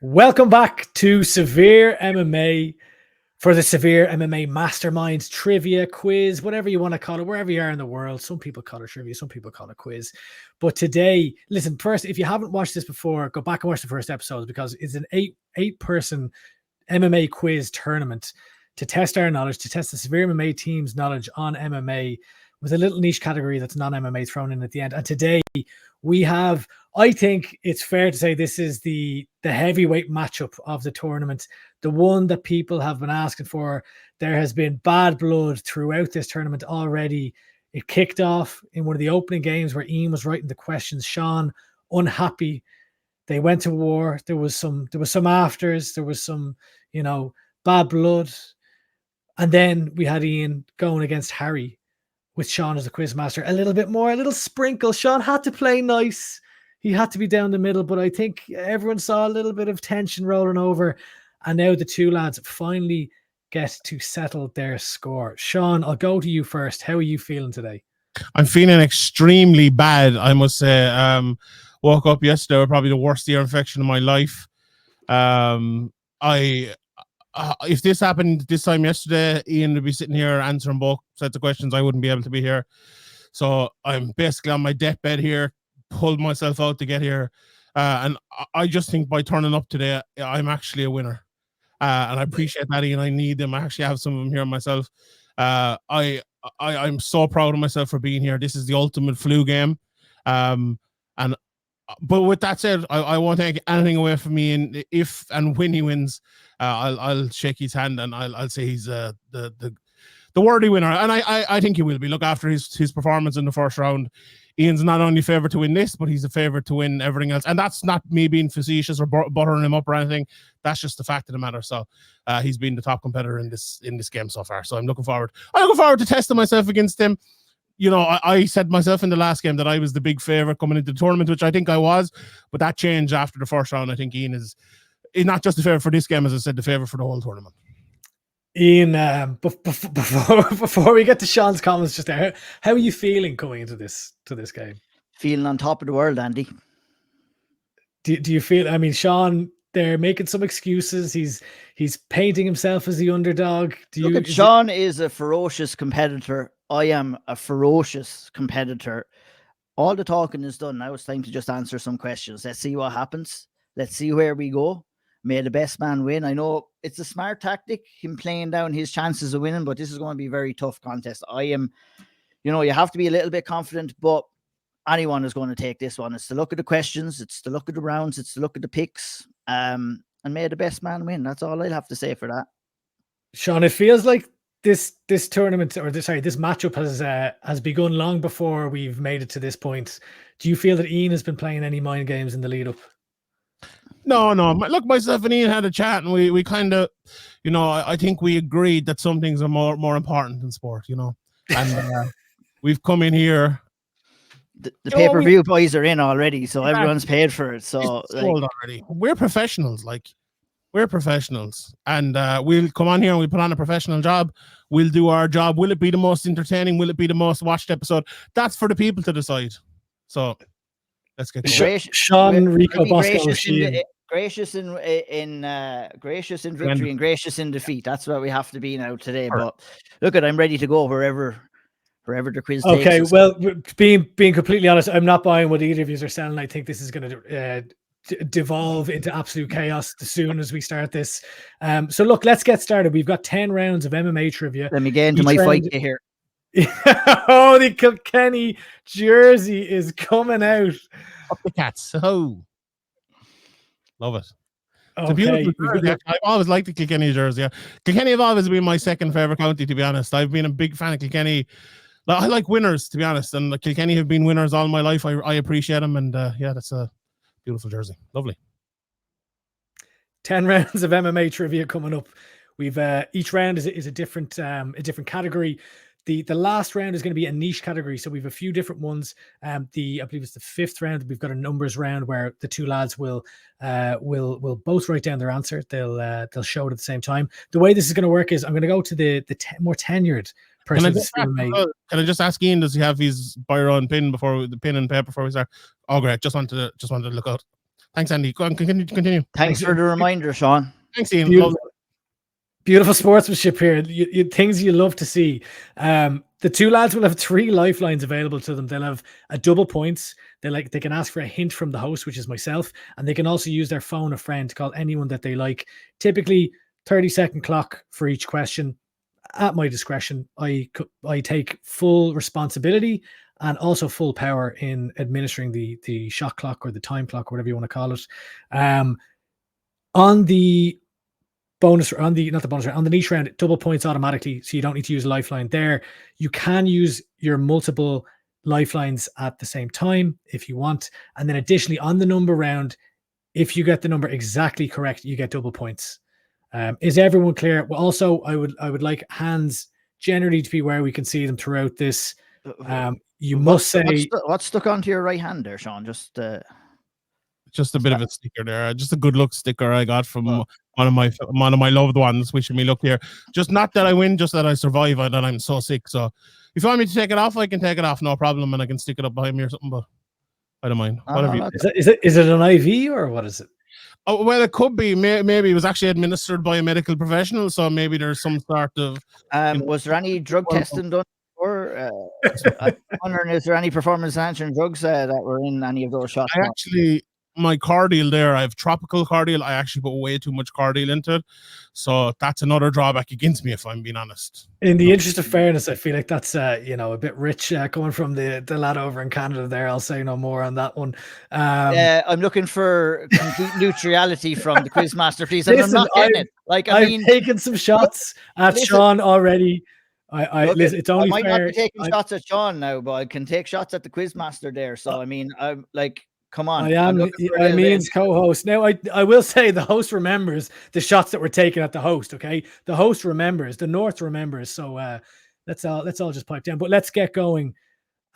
Welcome back to Severe MMA for the Severe MMA Mastermind trivia quiz, whatever you want to call it, wherever you are in the world. Some people call it trivia, some people call it quiz. But today, listen, first, if you haven't watched this before, go back and watch the first episode because it's an eight-person MMA quiz tournament to test our knowledge, to test the Severe MMA team's knowledge on MMA with a little niche category that's non-MMA thrown in at the end. And today we have, I think it's fair to say this is the heavyweight matchup of the tournament, the one that people have been asking for. There has been bad blood throughout this tournament already. It kicked off in one of the opening games where Ian was writing the questions. Sean, unhappy. They went to war. There was some afters. There was some, bad blood. And then we had Ian going against Harry with Sean as the quiz master. A little sprinkle. Sean had to play nice. He had to be down the middle, but I think everyone saw a little bit of tension rolling over. And now the two lads finally get to settle their score. Sean, I'll go to you first. How are you feeling today? I'm feeling extremely bad, I must say. Woke up yesterday with probably the worst ear infection of my life. If this happened this time yesterday, Ian would be sitting here answering both sets of questions. I wouldn't be able to be here. So I'm basically on my deathbed here, pulled myself out to get here. And I just think by turning up today, I'm actually a winner. And I appreciate that, Ian. I need them. I actually have some of them here myself. I'm so proud of myself for being here. This is the ultimate flu game. But with that said, I won't take anything away from me. And if and when he wins, I'll shake his hand and I'll say he's the worthy winner. And I think he will be. Look, after his performance in the first round, Ian's not only favourite to win this, but he's a favourite to win everything else. And that's not me being facetious or buttering him up or anything. That's just the fact of the matter. So he's been the top competitor in this game so far. So I'm looking forward to testing myself against him. I said myself in the last game that I was the big favourite coming into the tournament, which I think I was, but that changed after the first round. I think Ian is not just the favourite for this game, as I said, the favourite for the whole tournament. Ian, before we get to Sean's comments just there, how are you feeling going into this game? Feeling on top of the world, Andy. Do you feel? I mean, Sean, they're making some excuses. He's painting himself as the underdog. Sean is a ferocious competitor. I am a ferocious competitor. All the talking is done. Now it's time to just answer some questions. Let's see what happens. Let's see where we go. May the best man win. I know it's a smart tactic, him playing down his chances of winning, but this is going to be a very tough contest. You have to be a little bit confident, but anyone is going to take this one. It's to look at the questions. It's to look at the rounds. It's to look at the picks. And may the best man win. That's all I'll have to say for that. Sean, it feels like this tournament, or this matchup has begun long before we've made it to this point. Do you feel that Ian has been playing any mind games in the lead up? No. Look, myself and Ian had a chat, and we kind of, I think we agreed that some things are more important than sport, and we've come in here. The pay-per-view boys are in already, so everyone's paid for it. So already, we're professionals. We're professionals, and we'll come on here and we'll put on a professional job. We'll do our job. Will it be the most entertaining? Will it be the most watched episode? That's for the people to decide. So let's get going. Sean, Rico, Bosco, gracious in victory and gracious in defeat. That's what we have to be now today. But look, I'm ready to go wherever the quiz takes us. Okay, well, being completely honest, I'm not buying what either of you are selling. I think this is going to devolve into absolute chaos as soon as we start this. So look, let's get started. We've got 10 rounds of MMA trivia. Let me get into my fight here. Oh, the Kilkenny jersey is coming out. Up the cats. Oh, love it. It's a beautiful jersey. I've always liked the Kilkenny jersey. Yeah. Kilkenny have always been my second favourite county, to be honest. I've been a big fan of Kilkenny. I like winners, to be honest, and Kilkenny have been winners all my life. I appreciate them, and that's a beautiful jersey. Lovely. 10 rounds of MMA trivia coming up. We've each round is a different category. The last round is going to be a niche category, so we have a few different ones. I believe it's the 5th round. We've got a numbers round where the two lads will both write down their answer. They'll show it at the same time. The way this is going to work is I'm going to go to the more tenured person. Can I just ask Ian, does he have his biro and pen and paper before we start? Oh, great! Just wanted to look out. Thanks, Andy. Go on, continue. Thanks for the reminder, Sean. Thanks, Ian. Beautiful sportsmanship here. Things you love to see. The two lads will have 3 lifelines available to them. They'll have a double points. They can ask for a hint from the host, which is myself, and they can also use their phone a friend to call anyone that they like. Typically, 30-second clock for each question. At my discretion, I take full responsibility and also full power in administering the shot clock or the time clock, whatever you want to call it. On the bonus, on the niche round, double points automatically, so you don't need to use a lifeline there. You can use your multiple lifelines at the same time if you want, and then additionally on the number round, if you get the number exactly correct, you get double points. Is everyone clear? Well, also I would like hands generally to be where we can see them throughout this. You must say what's stuck onto your right hand there, Sean. Just a bit of a sticker there, just a good luck sticker I got from one of my loved ones wishing me luck here. Just not that I win, just that I survive and that I'm so sick. So if you want me to take it off, I can take it off, no problem, and I can stick it up behind me or something. But I don't mind. Whatever. Is it an IV or what is it? Oh, well, it could be. Maybe it was actually administered by a medical professional, so maybe there's some sort of. Was there any drug testing done? Or I'm wondering, is there any performance enhancing drugs that were in any of those shots? My Cordial there, I have tropical Cordial. I actually put way too much Cordial into it. So that's another drawback against me, if I'm being honest. In the interest of fairness, I feel like that's a bit rich coming from the lad over in Canada there. I'll say no more on that one. I'm looking for complete neutrality from the Quizmaster, please. And listen, I'm not getting it. Like, I've taken some shots at Sean already. Listen, it's only I might fair. not be taking shots at Sean now, but I can take shots at the Quizmaster there. So, I mean, I'm like, come on. I am Ian's co-host. Now, I will say the host remembers the shots that were taken at the host, okay? The host remembers, the North remembers. So let's all just pipe down. But let's get going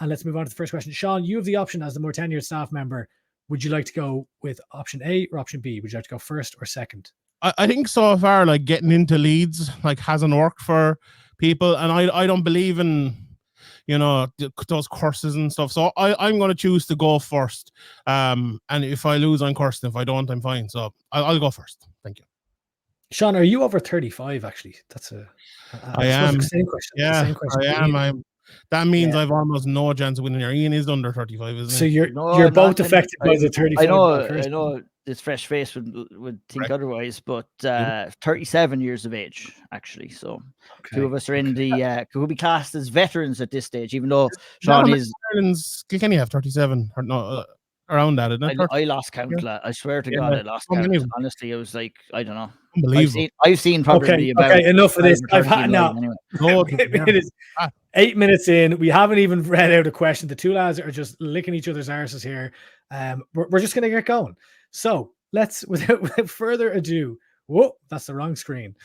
and let's move on to the first question. Sean, you have the option as the more tenured staff member. Would you like to go with option A or option B? Would you like to go first or second? I think so far, like getting into leads, like hasn't worked for people. And I don't believe in those courses and stuff. So I'm going to choose to go first. And if I lose, I'm cursed. If I don't, I'm fine. So I'll go first. Thank you. Sean, are you over 35? Actually, that's I am. Same question. Yeah, same question. I am. That means I've almost no chance of winning here. Ian is under 35, isn't he? So you're both affected by the 35. I know this fresh face would think otherwise, but 37 years of age, actually. So two of us are in the could be classed as veterans at this stage, even though Sean is. Can you have 37 or no? Around that, isn't it? I lost count. I swear to God, I lost count. Honestly, it was like, I don't know. Unbelievable. I've seen probably about. Okay, enough of this. I've had now. Anyway. It is 8 minutes in. We haven't even read out a question. The two lads are just licking each other's arses here. We're just gonna get going. So let's, without further ado. Whoa, that's the wrong screen.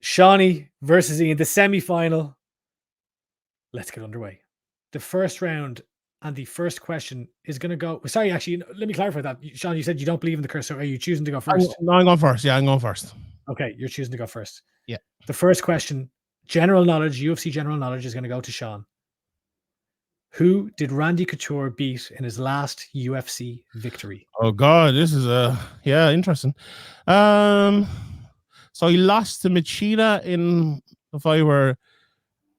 Shawnee versus Ian, the semi-final. Let's get underway. The first round. And the first question is going to go. Sorry, actually, let me clarify that. Sean, you said you don't believe in the curse. So are you choosing to go first? No, I'm going first. Yeah, I'm going first. Okay, you're choosing to go first. Yeah. The first question, general knowledge, UFC general knowledge, is going to go to Sean. Who did Randy Couture beat in his last UFC victory? Oh God, this is interesting. So he lost to Machida in the fight where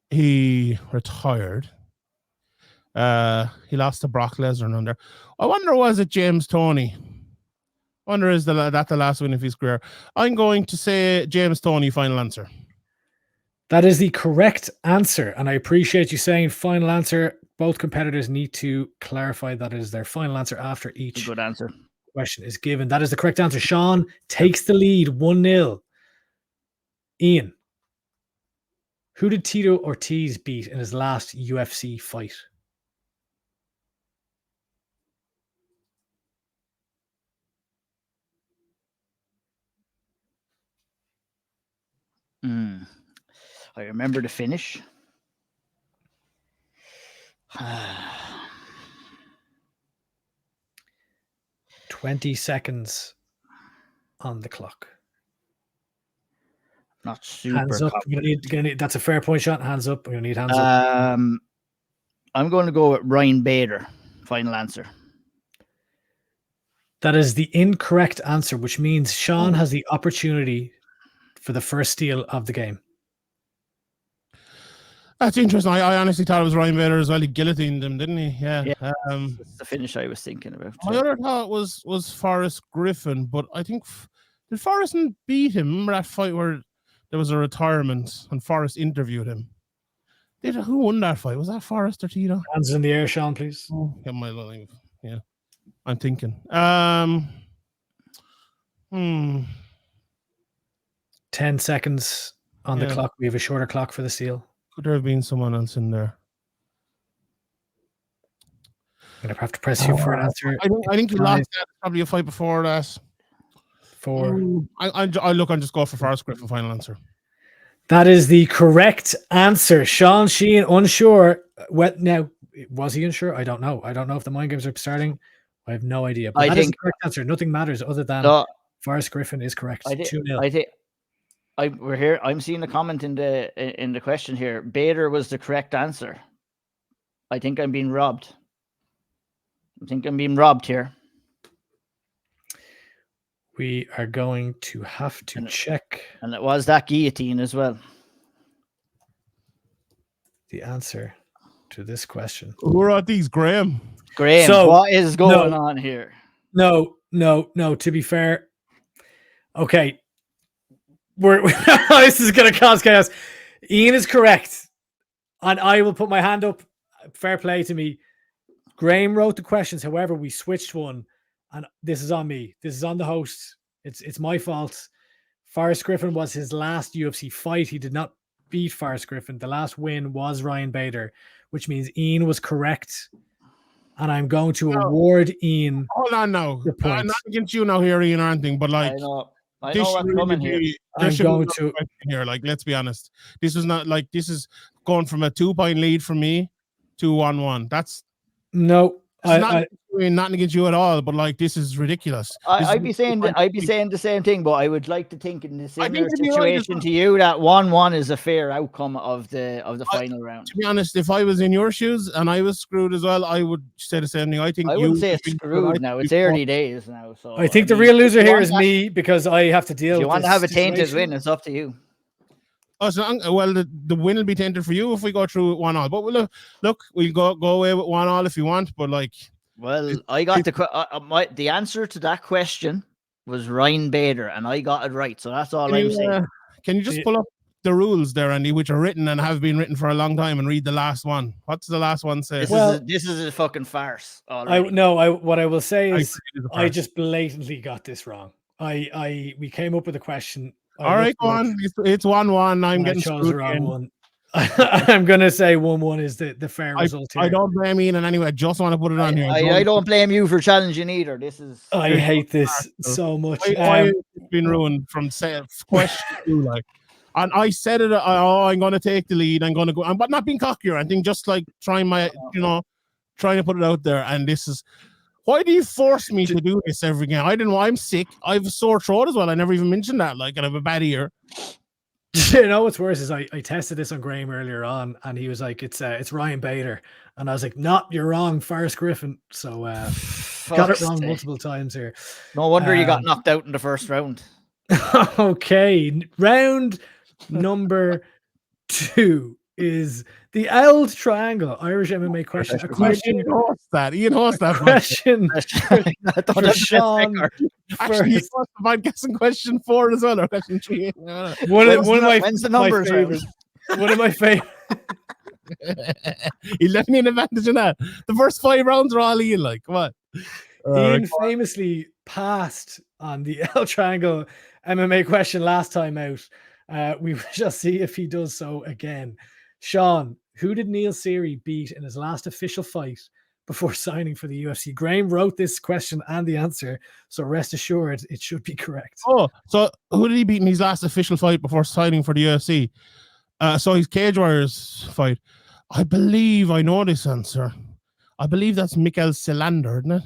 he retired. He lost to Brock Lesnar under. I wonder, was it James Toney? I wonder, is that the last win of his career? I'm going to say James Toney. Final answer. That is the correct answer, and I appreciate you saying final answer. Both competitors need to clarify that it is their final answer after each good answer question is given. That is the correct answer. Sean takes the lead, 1-0. Ian, who did Tito Ortiz beat in his last UFC fight? I remember the finish. 20 seconds on the clock. Not super. Hands up. That's a fair point, Sean. Hands up. We're going to need hands up. I'm going to go with Ryan Bader. Final answer. That is the incorrect answer, which means Sean has the opportunity for the first steal of the game. That's interesting. I honestly thought it was Ryan Bader as well. He guillotined him, didn't he? Yeah. That's the finish I was thinking about. My other thought was Forrest Griffin, but I think did Forrest beat him? Remember that fight where there was a retirement and Forrest interviewed him? Who won that fight? Was that Forrest or Tito? Hands in the air, Sean, please. Yeah, I'm thinking. 10 seconds on the clock. We have a shorter clock for the steal. Could there have been someone else in there? I'm gonna have to press you for an answer. I think you lost that. Probably a fight before that. I just go for Forrest Griffin. Final answer. That is the correct answer. Sean Sheehan, unsure. Now, was he unsure? I don't know. I don't know if the mind games are starting. I have no idea. But that is the correct answer. Nothing matters other than Forrest Griffin is correct. 2-0. We're here. I'm seeing a comment in the question here. Bader was the correct answer. I think I'm being robbed. Here. We are going to have to check. And it was that guillotine as well. The answer to this question. Who are these, Graham? So, what is going on here? No. To be fair, okay. This is going to cause chaos. Ian is correct, and I will put my hand up. Fair play to me. Graham wrote the questions. However, we switched one, and this is on me. This is on the host. It's my fault. Forrest Griffin was his last UFC fight. He did not beat Forrest Griffin. The last win was Ryan Bader, which means Ian was correct. And I'm going to award Ian. Hold on now. I'm not against you now here, Ian, or anything, but like, I know what's coming here. I'm going to here. Like, let's be honest. This is not like this is going from a 2-point lead for me to 1-1. That's nothing against you at all, but like this is ridiculous. I'd be saying the same thing, but I would like to think in the similar situation to you that 1-1 is a fair outcome of the final round. To be honest, if I was in your shoes and I was screwed as well, I would say the same thing. I wouldn't say it's screwed now. It's early days now. So I think the real loser here is me because I have to deal with this. If you want to have a tainted win, it's up to you. Oh, so, well, the win will be tainted for you if we go through 1-1. But look, we'll go away with 1-1 if you want. But like, well, I got the answer to that question was Ryan Bader, and I got it right. So that's all I'm saying. Can you just pull up the rules there, Andy, which are written and have been written for a long time, and read the last one? What's the last one say? This is a fucking farce. What I will say is I just blatantly got this wrong. We came up with a question. All right, go on. It's 1-1. I'm getting screwed the wrong one. I'm going to say 1-1 is the fair result here. I don't blame Ian in any way. I just want to put it on here. I don't blame you for challenging either. I hate this so much. I've been ruined from question 2. Like, and I said it. I'm going to take the lead. I'm going to go. But not being cocky or anything. Just like trying to put it out there. And this is. Why do you force me to do this every game? I didn't know. I'm sick. I have a sore throat as well. I never even mentioned that. Like, and I have a bad ear. You know what's worse is I tested this on Graham earlier on, and he was like, "It's Ryan Bader," and I was like, "No, you're wrong, Forrest Griffin." So got it wrong multiple times here. No wonder you got knocked out in the first round. Okay, round number 2 is the L triangle Irish MMA question. A question. Ian host that question. I thought for Sean. Actually, I'm guessing question 4 as well, or question 3. One of my favorites. One of my favorite. He left me an advantage in that. The first 5 rounds are all Ian. Like, come on. Ian famously passed on the L triangle MMA question last time out. We shall see if he does so again. Sean, who did Neil Seery beat in his last official fight before signing for the UFC? Graham wrote this question and the answer, so rest assured it should be correct. Oh, so who did he beat in his last official fight before signing for the UFC? So his Cage Warriors fight. I believe I know this answer. I believe that's Mikael Selander, isn't it?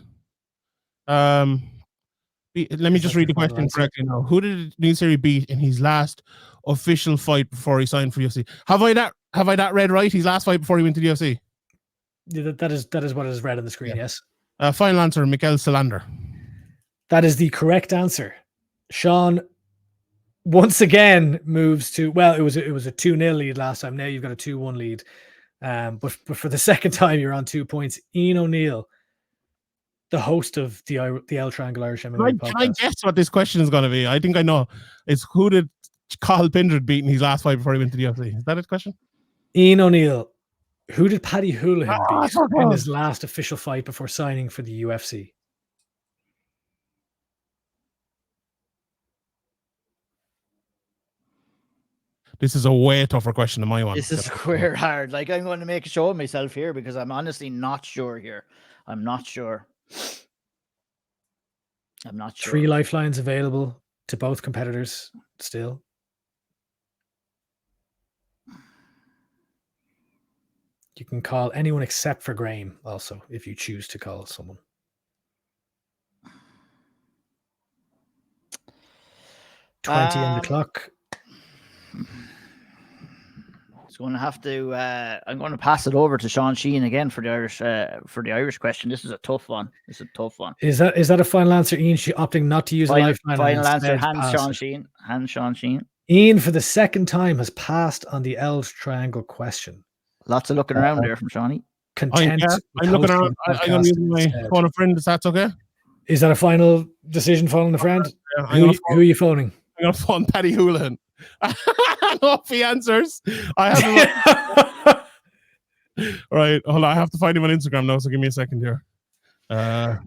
Let me just read the question correctly now. Who did Neil Seery beat in his last official fight before he signed for UFC? Have I that read right? His last fight before he went to the UFC? Yeah, that is what is read on the screen. Yes. Final answer: Mikael Selander. That is the correct answer. Sean once again moves to, well, it was a 2-0 lead last time. Now you've got a 2-1 lead. But for the second time, you're on 2 points. Ian O'Neill, the host of the L Triangle Irish MMA podcast. Can I guess what this question is going to be? I think I know. It's who did Carl Pindred beat in his last fight before he went to the UFC? Is that his question? Ian O'Neill, who did Paddy Houlihan beat so in his last official fight before signing for the UFC? This is a way tougher question than my one. This is square hard. Like, I'm going to make a show of myself here because I'm honestly not sure here. I'm not sure. 3 lifelines available to both competitors still. You can call anyone except for Graham also, if you choose to call someone. $20 on the clock. Going to have to. I'm going to pass it over to Sean Sheehan again for the Irish question. This is a tough one. Is that a final answer, Ian? She opting not to use a lifeline. Final answer. Hand Sean Sheehan. Ian, for the second time, has passed on the L Triangle question. Lots of looking around there from Shawnee. Content. I'm looking around. I'm going to use my phone a friend. If that's okay. Is that a final decision? Phoning a friend. Yeah, who are you phoning? I'm going to phone Paddy Houlihan. I know if he answers. I have right. Hold on. I have to find him on Instagram now, so give me a second here.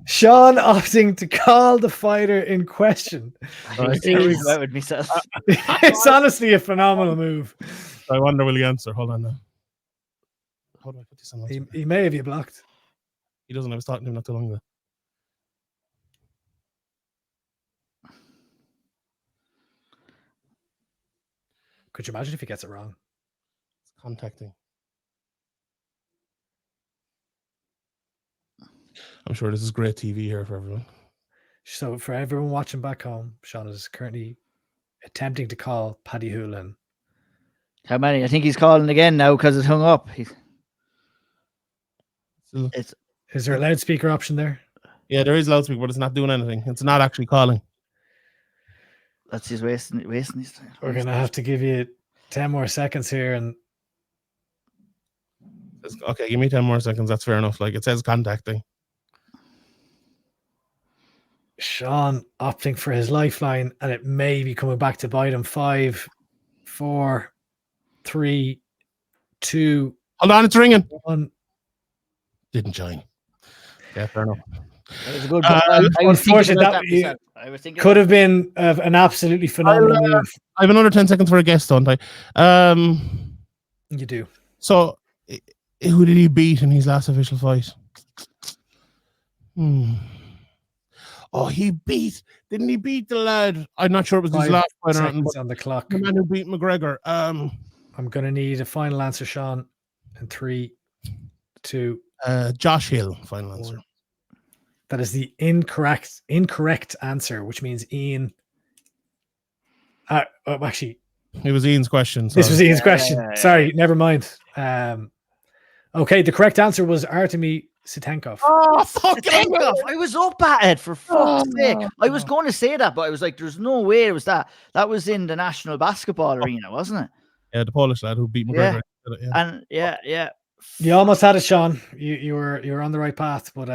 Sean opting to call the fighter in question. With myself. It's honestly a phenomenal move. I wonder will he answer. Hold on now. How do I put this on? He may have you blocked. He doesn't. I was talking to him not too long ago. Could you imagine if he gets it wrong? It's contacting. I'm sure this is great TV here for everyone. So for everyone watching back home, Sean is currently attempting to call Paddy Houlihan. How many? I think he's calling again now because it's hung up. Is there a loudspeaker option there? Yeah, there is loudspeaker, but it's not doing anything. It's not actually calling. That's just wasting his time. We're going to have to give you 10 more seconds here. And okay, give me 10 more seconds. That's fair enough. Like it says contacting. Sean opting for his lifeline, and it may be coming back to bite him. 5, 4, 3, 2. Hold on, it's ringing. 1. Didn't join. Yeah, fair enough. That was a good. I was thinking could have been an absolutely phenomenal move. I have another 10 seconds for a guest, don't I? You do. So, who did he beat in his last official fight? Oh, didn't he beat the lad? I'm not sure it was his last fight or not. On the clock. The man who beat McGregor. I'm going to need a final answer, Sean. In 3, 2. Josh Hill, final answer. 1. That is the incorrect answer, which means Ian. Actually, it was Ian's question. This was Ian's question. Sorry, never mind. Okay, the correct answer was Artemy Sitenkov. Oh, fuck! I was up at it for fuck's sake. I was going to say that, but I was like, "There's no way it was that." That was in the National Basketball Arena, wasn't it? Yeah, the Polish lad who beat McGregor. And yeah. You almost had it, Sean. You were on the right path, but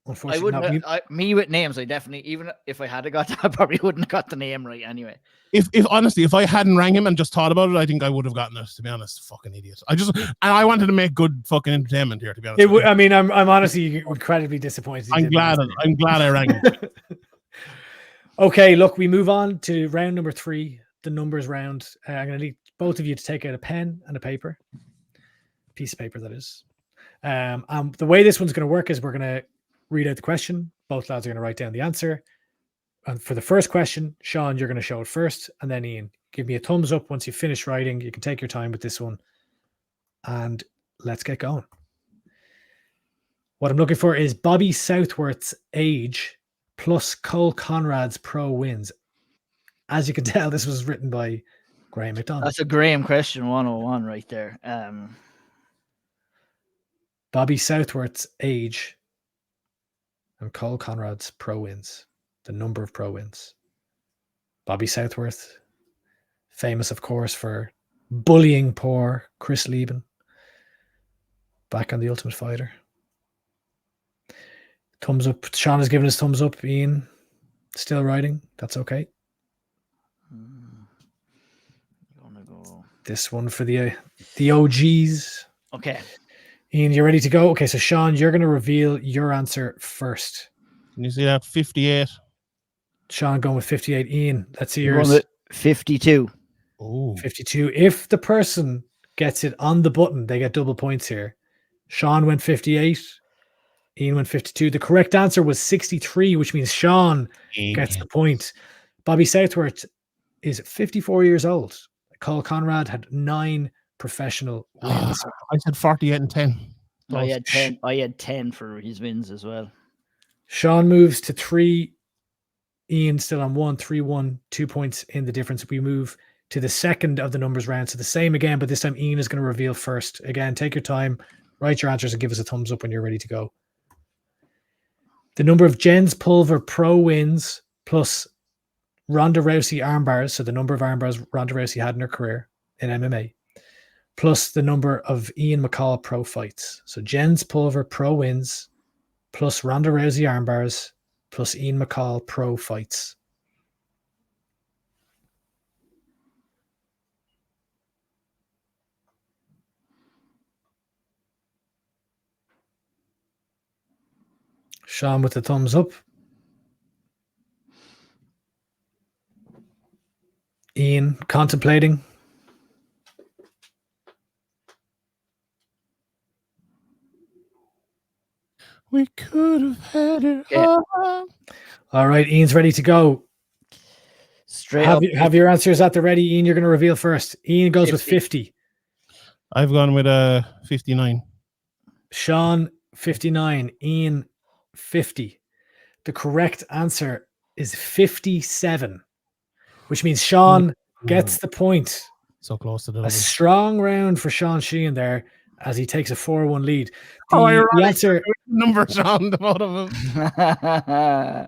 unfortunately, I wouldn't. Me with names, I definitely, even if I had got that, I probably wouldn't have got the name right anyway. If honestly, if I hadn't rang him and just thought about it, I think I would have gotten it. To be honest, fucking idiot. I wanted to make good fucking entertainment here. To be honest, I'm honestly incredibly disappointed. I'm glad I rang him. Okay, look, we move on to round number 3, the numbers round. I'm going to need both of you to take out a pen and a paper. Piece of paper, that is. The way this one's going to work is we're going to read out the question. Both lads are going to write down the answer. And for the first question, Sean, you're going to show it first, and then Ian, give me a thumbs up once you finish writing. You can take your time with this one, and let's get going. What I'm looking for is Bobby Southworth's age plus Cole Conrad's pro wins. As you can tell, this was written by Graham McDonald. That's a Graham question 101 right there. Bobby Southworth's age and Cole Conrad's pro wins. the number of pro wins. Bobby Southworth, famous, of course, for bullying poor Chris Lieben back on The Ultimate Fighter. Thumbs up. Sean has given his thumbs up. Ian, still writing. That's okay. This one for the OGs. Okay. Ian, you ready to go? Okay, so Sean, you're going to reveal your answer first. Can you see that? 58. Sean going with 58. Ian, let's see You're yours. going with 52. Oh, 52. If the person gets it on the button, they get double points here. Sean went 58. Ian went 52. The correct answer was 63, which means Sean gets the point. Bobby Southworth is 54 years old. Cole Conrad had 9 professional wins. I said 48 and 10. I had 10. I had 10 for his wins as well. Sean moves to 3. Ian still on 1, 3-1, 2 points in the difference. We move to the second of the numbers round. So the same again, but this time Ian is going to reveal first. Again, take your time, write your answers, and give us a thumbs up when you're ready to go. The number of Jens Pulver pro wins plus Ronda Rousey armbars, so the number of armbars Ronda Rousey had in her career in MMA, plus the number of Ian McCall pro fights. So Jens Pulver pro wins plus Ronda Rousey armbars plus Ian McCall pro fights. Sean with the thumbs up. Ian contemplating. We could have had it all. All right, Ian's ready to go. Straight up. Have your answers at the ready. Ian, you're going to reveal first. Ian goes 50. with 50. I've gone with 59. Sean, 59. Ian, 50. The correct answer is 57, which means Sean gets the point. So close to the A double. strong round for Sean Sheehan there as he takes a 4-1 lead. Oh, The answer, numbers on the bottom of them.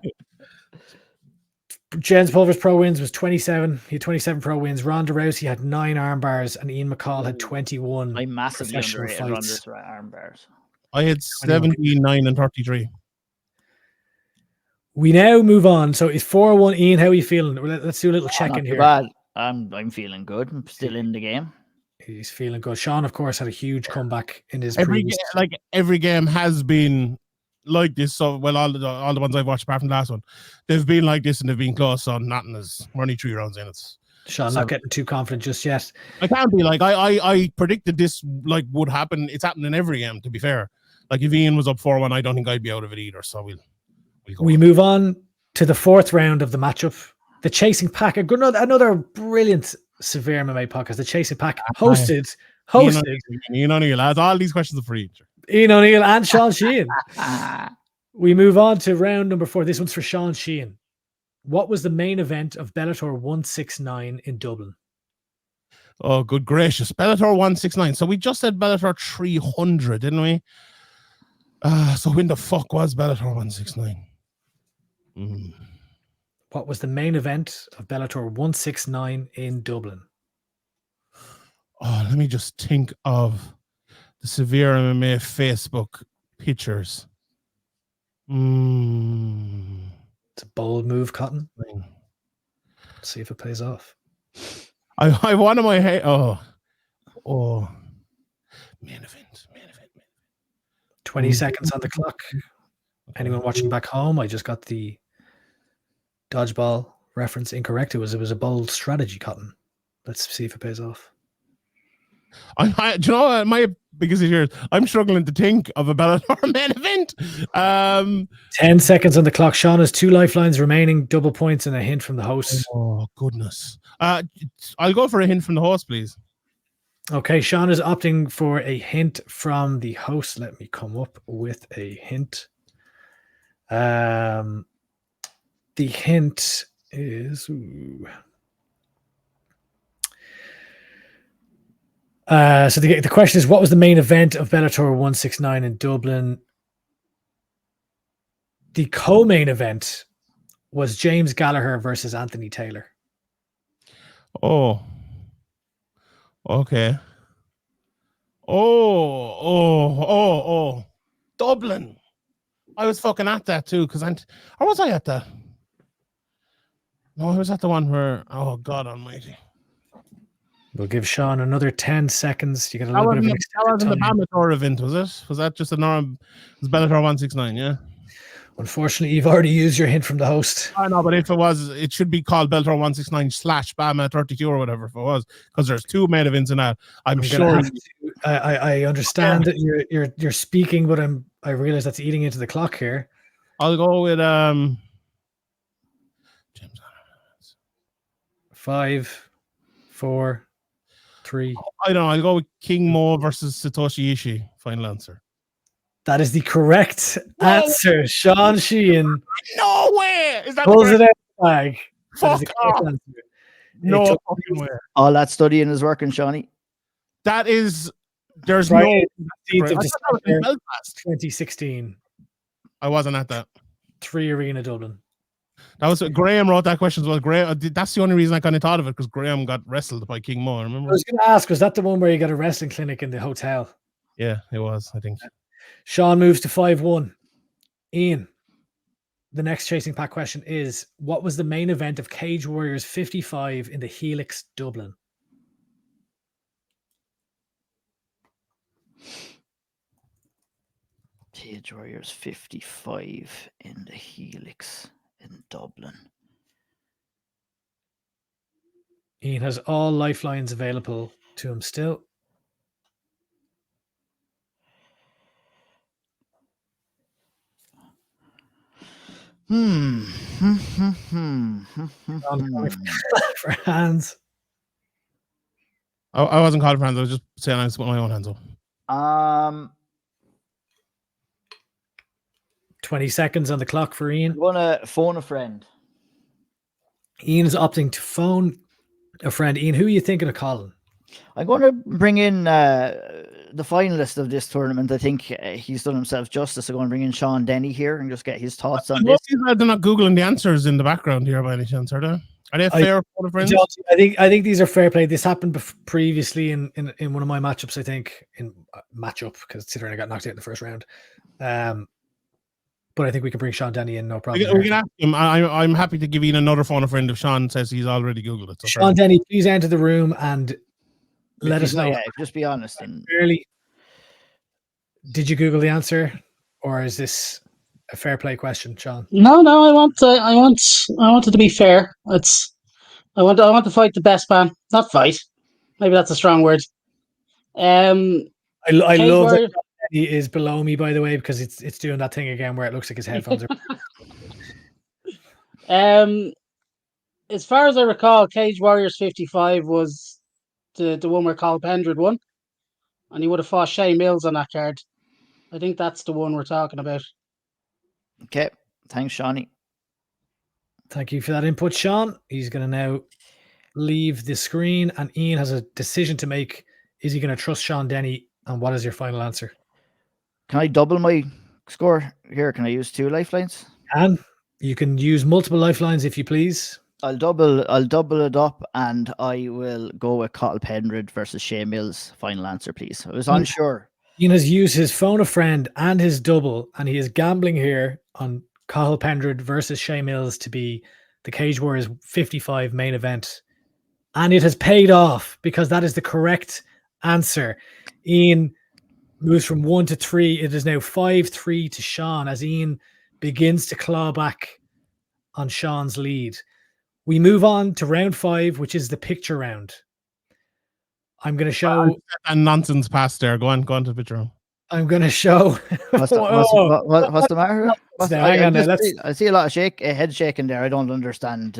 Jens Pulver's pro wins was 27. He had 27 pro wins. Ronda Rousey had 9 arm bars and Ian McCall had 21. I massively professional underrated fights. Ronda's arm bars. I had 79 and 33. We now move on. So it's 4-1. Ian, how are you feeling? Let's do a little check Not in too here. bad. I'm feeling good. I'm still in the game. He's feeling good. Sean, of course, had a huge comeback in his Every previous. every game has been like this. So all the ones I've watched apart from the last one, they've been like this and they've been close. So nothing is. We're only 3 rounds in. It's Sean, not getting too confident just yet. I can't be like I predicted this like would happen. It's happened in every game. To be fair, like if Ian was up 4-1, I don't think I'd be out of it either. So we'll go. We move on to the 4th round of the matchup. The Chasing Pack, another brilliant Severe MMA podcast. The Chasing Pack hosted. Ian O'Neill, lads. All these questions are for each. Ian O'Neill and Sean Sheehan. We move on to round number 4. This one's for Sean Sheehan. What was the main event of Bellator 169 in Dublin? Oh, good gracious. Bellator 169. So we just said Bellator 300, didn't we? So when the fuck was Bellator 169? What was the main event of Bellator 169 in Dublin? Oh, let me just think of the Severe MMA Facebook pictures. It's a bold move, Cotton. Let's see if it pays off. I wanted my head. Oh, main event. 20 seconds on the clock. Anyone watching back home? I just got the dodgeball reference incorrect. It was a bold strategy, Cotton. Let's see if it pays off. Do you know what? My biggest issue is I'm struggling to think of a Bellator main event. 10 seconds on the clock. Sean has 2 lifelines remaining, double points and a hint from the host. Oh, goodness. I'll go for a hint from the host, please. Okay, Sean is opting for a hint from the host. Let me come up with a hint. The hint is... So the question is, what was the main event of Bellator 169 in Dublin? The co-main event was James Gallagher versus Anthony Taylor. Oh. Okay. Oh. Dublin. I was fucking at that too, or was I at that? No, I was at the one where, oh God Almighty. We'll give Sean another 10 seconds. You get a That little bit of an wasn't the extended time. Bellator event, was it? Was that just a norm? It was Bellator 169, yeah? Unfortunately, you've already used your hint from the host. I know, but if it was, it should be called Bellator 169/BAMA 32 or whatever if it was, because there's two main events in that. I'm sure. I understand that you're speaking, but I realize that's eating into the clock here. I'll go with James. 5, 4, 3. I don't know. I'll go with King Mo versus Satoshi Ishii. Final answer. That is the correct answer. Sean Sheehan. No way! Is that pulls it out of the bag. Fuck off. No fucking way. All that studying is working, Shawnee. That is. There's Friday, no. 15th of December, Belfast. 2016. I wasn't at that. 3 Arena Dublin. That was Graham wrote that question as well. Graham, that's the only reason I kind of thought of it, because Graham got wrestled by King Mo. Remember? I was going to ask, was that the one where you got a wrestling clinic in the hotel? Yeah, it was. I think. Sean moves to 5-1. Ian, the next Chasing Pack question is: what was the main event of Cage Warriors 55 in the Helix Dublin? Cage Warriors 55 in the Helix in Dublin. Ian has all lifelines available to him still. For hands. I wasn't calling for hands. I was just saying I was putting my own hands up. 20 seconds on the clock for Ian. I'm gonna phone a friend. Ian is opting to phone a friend. Ian, who are you thinking of calling? I'm going to bring in the finalist of this tournament. I think he's done himself justice. I'm going to bring in Sean Denny here and just get his thoughts on this. They're not Googling the answers in the background here by any chance, are they? Are they fair for the friends? I think these are fair play. This happened previously in one of my matchups, I think, in matchup, because considering I got knocked out in the first round. But I think we can bring Sean Denny in, no problem. We can ask him. I'm happy to give Ian another phone a friend if Sean says he's already Googled it. So Sean Denny, please enter the room and let us know. Yeah, just be honest. Did you Google the answer, or is this a fair play question, Sean? No, I want it to be fair. I want to fight the best man, not fight. Maybe that's a strong word. I love that he is below me, by the way, because it's doing that thing again where it looks like his headphones are. As far as I recall, Cage Warriors 55 was the one where Carl Pendred won, and he would have fought Shay Mills on that card. I think that's the one we're talking about. Okay, thanks, Shawnee. Thank you for that input, Sean. He's going to now leave the screen, and Ian has a decision to make. Is he going to trust Sean Denny, and what is your final answer? Can I double my score here? Can I use 2 lifelines? And you can use multiple lifelines if you please. I'll double it up, and I will go with Carl Pendred versus Shay Mills. Final answer, please. I was unsure. Ian has used his phone a friend and his double, and he is gambling here on Carl Pendred versus Shay Mills to be the Cage Warriors 55 main event. And it has paid off, because that is the correct answer. Ian moves from 1 to 3. It is now 5-3 to Sean as Ian begins to claw back on Sean's lead. We move on to round 5, which is the picture round. I'm going to show a nonsense pass there. Go on to the picture round. I'm going to show. What's the matter? I see a lot of head shaking there. I don't understand.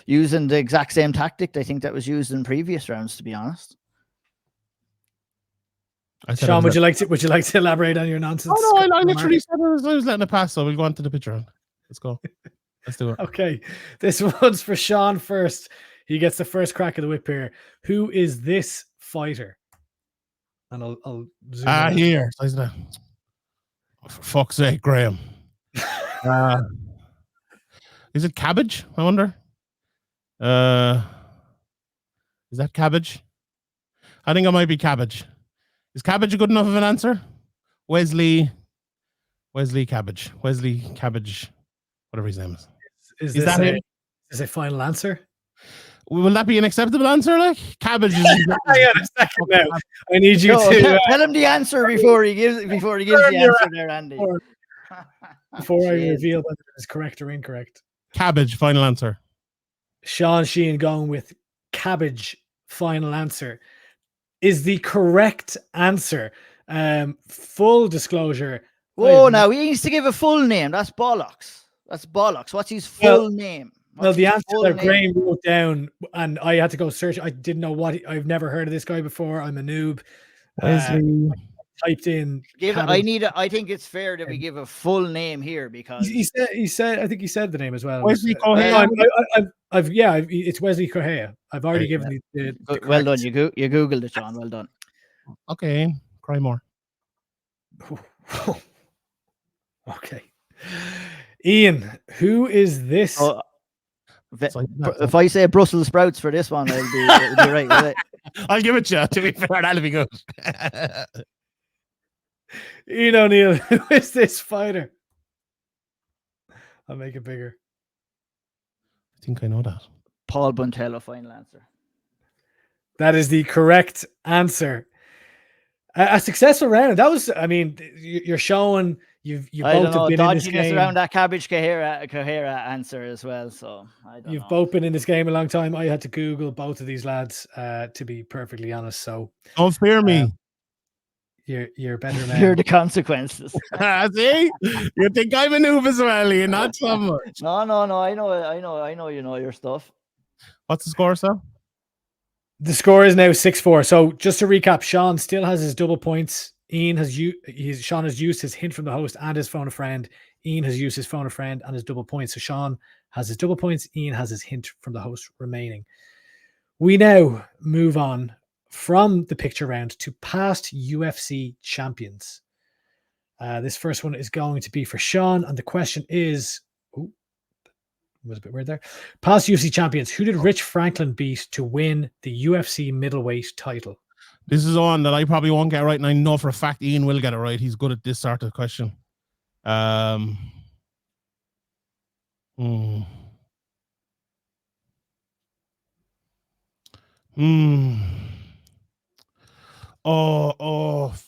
Using the exact same tactic I think that was used in previous rounds, to be honest. Sean, would you like to elaborate on your nonsense? Oh, no, I literally said I was letting it pass, so we'll go on to the picture round. Let's go. Let's do it. Okay, this one's for Sean first. He gets the first crack of the whip here. Who is this fighter? And I'll zoom here. For fuck's sake, Graham. Is it cabbage? I wonder. Is that cabbage? I think it might be cabbage. Is cabbage a good enough of an answer? Wesley Cabbage. Wesley Cabbage, whatever his name is. Is Is this that him? is a final answer? Will that be an acceptable answer? Like cabbage is. Hang on a second now. I need you No, to tell him the answer before he gives the answer there, Andy. before I Jeez. reveal whether it's correct or incorrect. Cabbage. Final answer. Sean Sheehan going with cabbage. Final answer is the correct answer. Full disclosure. Whoa, now he needs to give a full name. That's bollocks. That's bollocks. What's his full name? Well, What's the his answer full that name? Graham wrote down, and I had to go search. I didn't know I've never heard of this guy before. I'm a noob. Wesley. Typed in. I think it's fair that we give a full name here because He said. I think he said the name as well. Wesley No, Correa. it's Wesley Correa. I've already given the well done. correct- You googled it, John. Well done. Okay. Cry more. Okay. Ian, who is this? Oh, It's like that. if I say Brussels sprouts for this one, it'll be right. Will it? I'll give it to you. To be fair, that'll be good. Ian O'Neill, who is this fighter? I'll make it bigger. I think I know that. Paul Buntello, final answer. That is the correct answer. A successful round. That was, I mean, you're showing you I both don't know, have been in this dodginess game. around that cabbage Kahira answer as well. So I don't You've know. both been in this game a long time. I had to Google both of these lads, to be perfectly honest. So Don't fear me. you're better man. Hear the consequences. See? You think I'm a noob as well, you're not so much. No. I know. You know your stuff. What's the score, sir? The score is now 6-4. So just to recap, Sean still has his double points. Sean has used his hint from the host and his phone a friend. Ian has used his phone a friend and his double points. So Sean has his double points. Ian has his hint from the host remaining. We now move on from the picture round to past UFC champions. This first one is going to be for Sean, and the question is, was a bit weird there. Past UFC champions, who did Rich Franklin beat to win the UFC middleweight title? This is one that I probably won't get right, and I know for a fact Ian will get it right. He's good at this sort of question. Oh,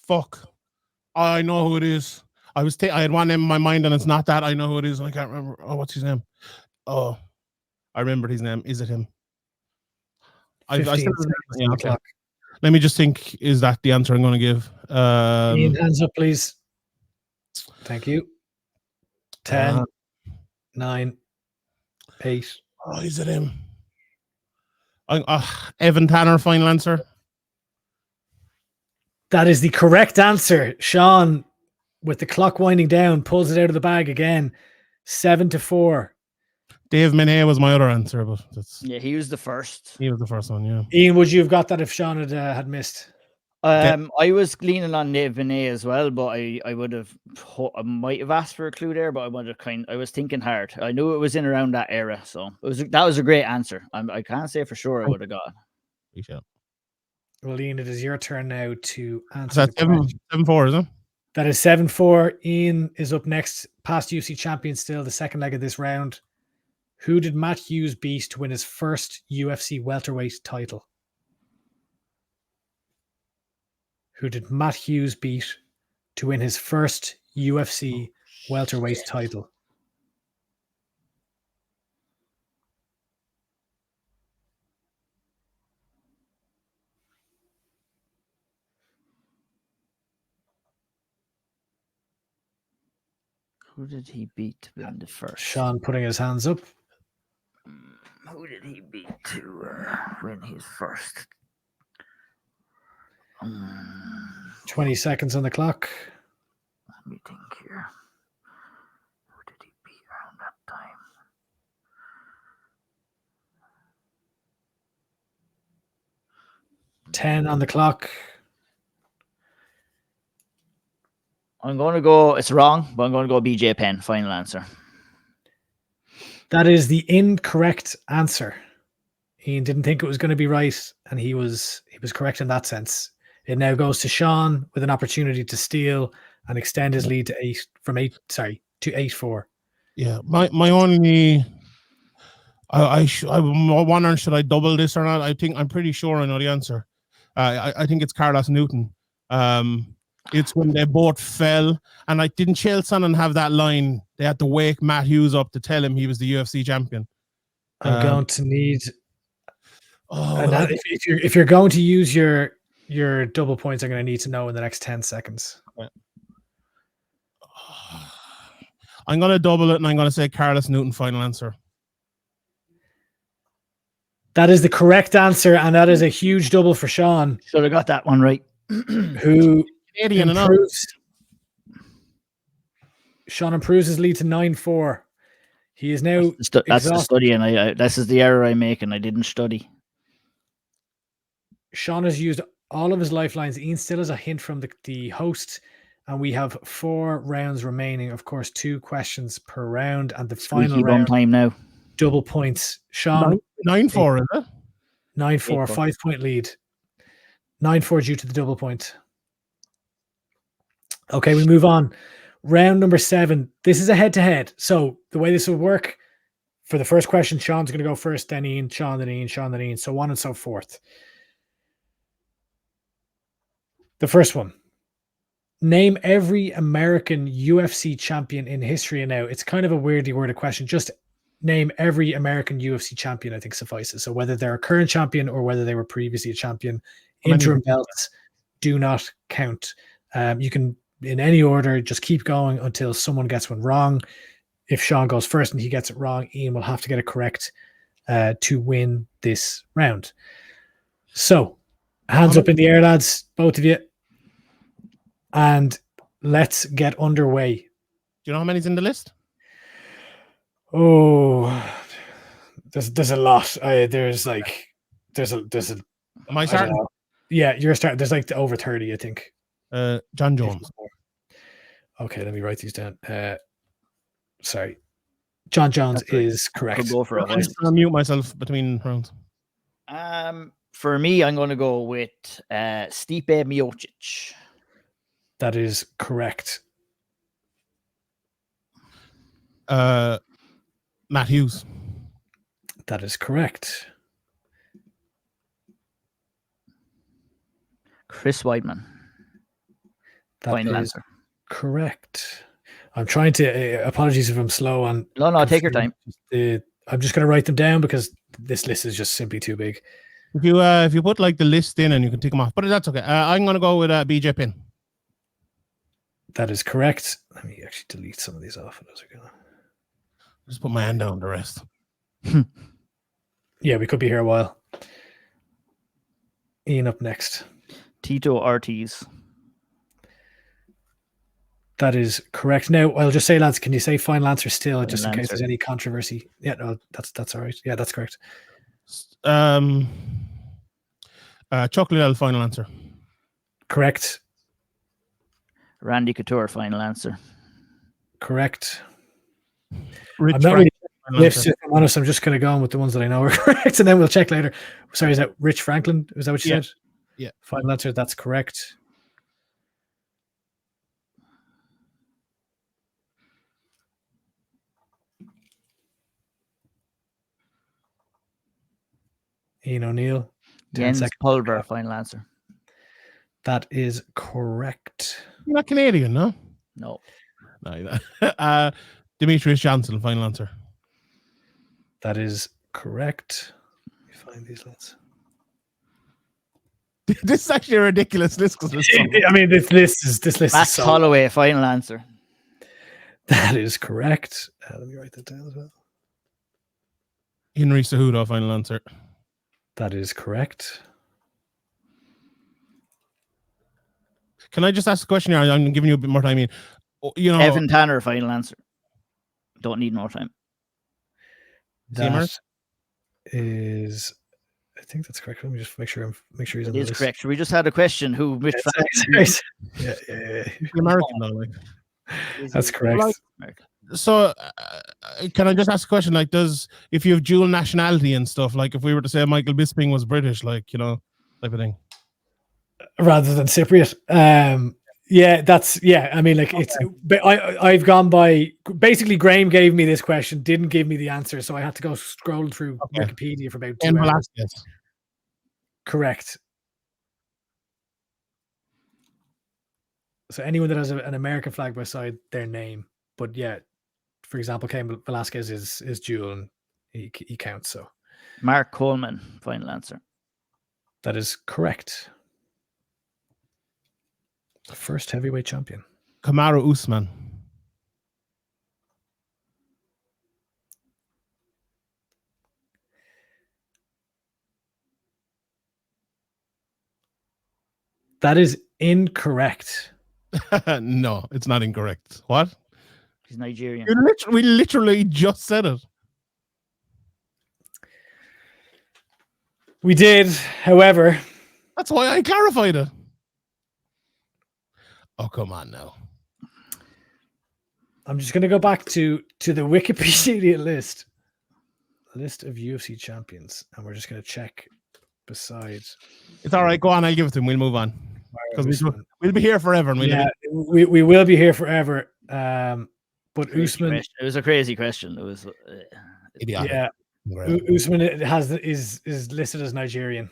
fuck. I know who it is. I had one name in my mind, and it's not that. I know who it is, and I can't remember. Oh, what's his name? Oh, I remembered his name. Is it him? I still Yeah, okay. Let me just think. Is that the answer I'm going to give? Ian, hands up, please. Thank you. 10, 9, 8. Oh, is it him? Evan Tanner, final answer. That is the correct answer. Sean, with the clock winding down, pulls it out of the bag again. 7-4. Dave Minay was my other answer, but He was the first. He was the first one, yeah. Ian, would you have got that if Sean had missed? I was leaning on Dave Vinay as well, but I might have asked for a clue there, but I was thinking hard. I knew it was in around that era, so that was a great answer. I can't say for sure I would have got it. Yeah. Well, Ian, it is your turn now to answer. That's 7-4, is it? That is 7-4. Ian is up next. Past UFC champion still, the second leg of this round. Who did Matt Hughes beat to win his first UFC welterweight title? Who did Matt Hughes beat to win his first UFC welterweight title? Who did he beat to win the first? Sean putting his hands up. Who did he beat to win his first? 20 seconds on the clock. Let me think here. Who did he beat around that time? Ten on the clock. I'm going to go, it's wrong, but I'm going to go BJ Penn, final answer. That is the incorrect answer. Ian didn't think it was going to be right, and he was correct in that sense. It now goes to Sean with an opportunity to steal and extend his lead to 8-4. Yeah, my only, I'm wondering, should I double this or not? I'm pretty sure I know the answer. I think it's Carlos Newton. It's when they both fell, and didn't Chael Sonnen have that line? They had to wake Matt Hughes up to tell him he was the UFC champion. I'm going to need. If you're going to use your double points, I'm going to need to know in the next 10 seconds. I'm going to double it, and I'm going to say Carlos Newton. Final answer. That is the correct answer, and that is a huge double for Sean. Should have got that one right. Who improves? Sean improves his lead to 9-4. He is now. That's the study, and this is the error I make, and I didn't study. Sean has used all of his lifelines. Ian still has a hint from the host, and we have 4 rounds remaining. Of course, 2 questions per round, and the final round. Time now. Double points. Sean. 9-4, is it? 9-4, 5-point lead. 9-4 due to the double point. Okay, we move on. Round number 7. This is a head-to-head. So the way this will work, for the first question, Sean's going to go first, then Ian, Sean, then Ian, Sean, then Ian, so on and so forth. The first one. Name every American UFC champion in history. And now it's kind of a weirdly worded question. Just name every American UFC champion, I think suffices. So whether they're a current champion or whether they were previously a champion, interim belts do not count. You can, in any order, just keep going until someone gets one wrong. If Sean goes first and he gets it wrong, Ian will have to get it correct to win this round. So, hands up in the air, lads, both of you. And let's get underway. Do you know how many's in the list? Oh, there's a lot. There's a. Am I starting? Yeah, you're starting. There's like over 30, I think. John Jones. Okay, let me write these down. Sorry, John Jones is correct. I'll go for I'm just going to mute myself between rounds. For me, I'm going to go with Stipe Miocic. That is correct. Matt Hughes. That is correct. Chris Weidman. That Final is answer. Correct. I'm trying to. Apologies if I'm slow on. No, take your time. I'm just going to write them down because this list is just simply too big. If you put like the list in and you can take them off, but that's okay. I'm going to go with BJ Penn. That is correct. Let me actually delete some of these off. Just put my hand down the rest. Yeah, we could be here a while. Ian up next. Tito Ortiz. That is correct. Now, I'll just say, lads, can you say final answer still, Final just in case answer. there's any controversy? Yeah, no, that's all right. Yeah, that's correct. Chuck Liddell, final answer. Correct. Randy Couture, final answer. Correct. Rich I'm not Frank, really lists, if I'm honest. I'm just kind of going with the ones that I know are correct, and then we'll check later. Sorry, is that Rich Franklin? Is that what you said? Yeah. Final answer. That's correct. Ian O'Neill. Jens Pulver, final answer. That is correct. You're not Canadian, no? No. No. Demetrius Johnson, final answer. That is correct. Let me find these lads. This is actually a ridiculous list. I mean, this list Max is Holloway, final answer. That is correct. Let me write that down as well. Henry Cejudo, final answer. That is correct. Can I just ask a question here? I'm giving you a bit more time. I mean, Evan Tanner, final answer. Don't need more time. That is, I think that's correct. Let me just make sure he's on the list. It is correct. We just had a question who Rich Yeah. American, though, like. That's correct. So can I just ask a question? Like, if you have dual nationality and stuff, like if we were to say Michael Bisping was British, like, you know, type of thing. Rather than Cypriot. I mean, like it's. But I've gone by. Basically, Graham gave me this question, didn't give me the answer, so I had to go scrolling through Wikipedia for about 2 hours. Velasquez. Correct. So anyone that has an American flag beside their name, but yeah, for example, Cain Velasquez is dual and he counts. So Mark Coleman, final answer. That is correct. The first heavyweight champion. Kamaru Usman. That is incorrect. No, it's not incorrect. What? He's Nigerian. We literally just said it. We did, however. That's why I clarified it. Oh, come on now. I'm just going to go back to the Wikipedia list of UFC champions, and we're just going to check beside. It's all right. Go on. I'll give it to him. We'll move on because we'll be here forever. And we will be here forever. But Usman, it was a crazy question. It was idiotic. Yeah, Usman is listed as Nigerian.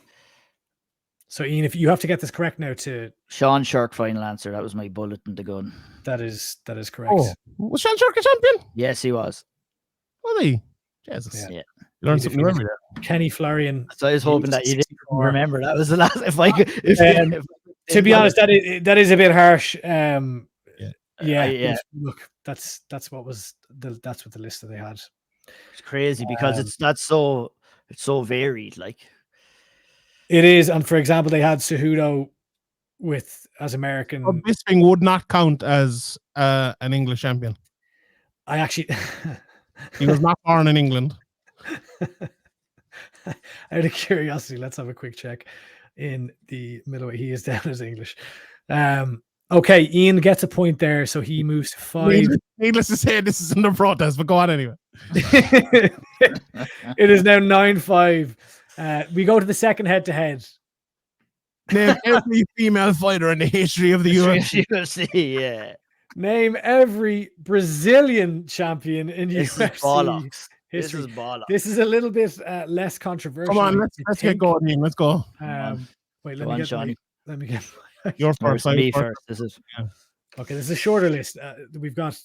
So Ian, if you have to get this correct now, to Sean Shirk, final answer. That was my bullet in the gun. That is correct. Oh, was Sean Shirk a champion? Yes, he was. Was he? Jesus. Yeah. You learn something new every day. Kenny Florian. So I was hoping that you didn't remember. That was the last. If I could, to be honest, that is a bit harsh. Yeah. Look, that's what the list that they had. It's crazy because it's so varied. Like it is, and for example, they had Cejudo as American. Bisping would not count as an English champion. I actually, he was not born in England. Out of curiosity, let's have a quick check in the middleweight. He is down as English. Okay, Ian gets a point there, so he moves to 5. Needless to say, this is under protest, but go on anyway. It is now 9-5. We go to the second head-to-head. Name every female fighter in the history of the UFC. Yeah. Name every Brazilian champion in UFC history. This is a little bit less controversial. Come on, let's get going, Ian. Let's go. Wait, let me get. Your first. Me first. This is okay. This is a shorter list. We've got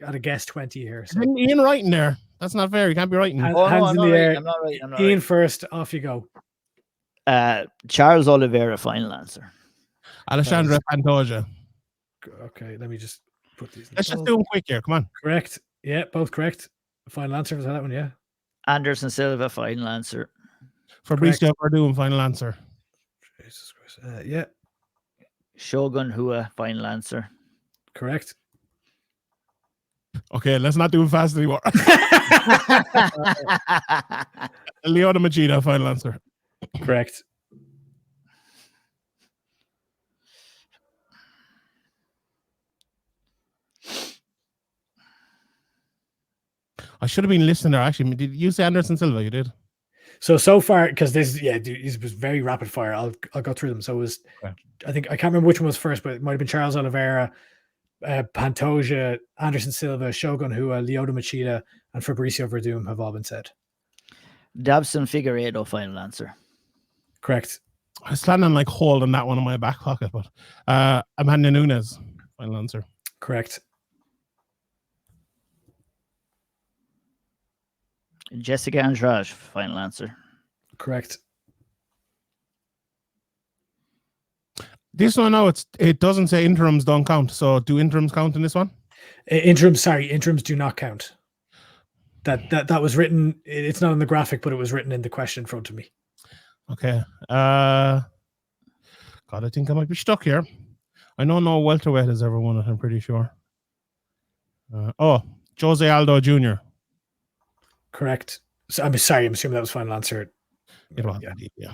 at a guess 20 here. So. Ian writing there. That's not fair. You can't be writing. Hands in the air. I'm not right. Ian first. Off you go. Charles Oliveira, final answer. Alexandre Pantoja. Okay, let me just put these. Let's just do them quick here. Come on. Correct. Yeah, both correct. Final answer for that one. Yeah. Anderson Silva, final answer. Fabricio Verdum, final answer. Jesus Christ. Yeah. Shogun Hua, final answer. Correct. Okay, let's not do it fast anymore. Lyoto Machida, final answer. Correct. I should have been listening there. Actually, did you say Anderson Silva? You did. So far, because this, it was very rapid fire. I'll go through them. So it was, okay. I can't remember which one was first, but it might have been Charles Oliveira, Pantoja, Anderson Silva, Shogun Hua, Lyoto Machida, and Fabricio Verdum have all been said. Dabson Figueiredo, final answer. Correct. I was planning on like holding that one in my back pocket, but Amanda Nunes, final answer. Correct. Jessica Andrade, final answer. Correct. This one, no, it doesn't say interims don't count. So do interims count in this one? Interims do not count. That was written. It's not on the graphic, but it was written in the question in front of me. Okay. God, I think I might be stuck here. I know no welterweight has ever won it. I'm pretty sure. Jose Aldo Jr. Correct. So I'm sorry. I'm assuming that was final answer. It was. Yeah.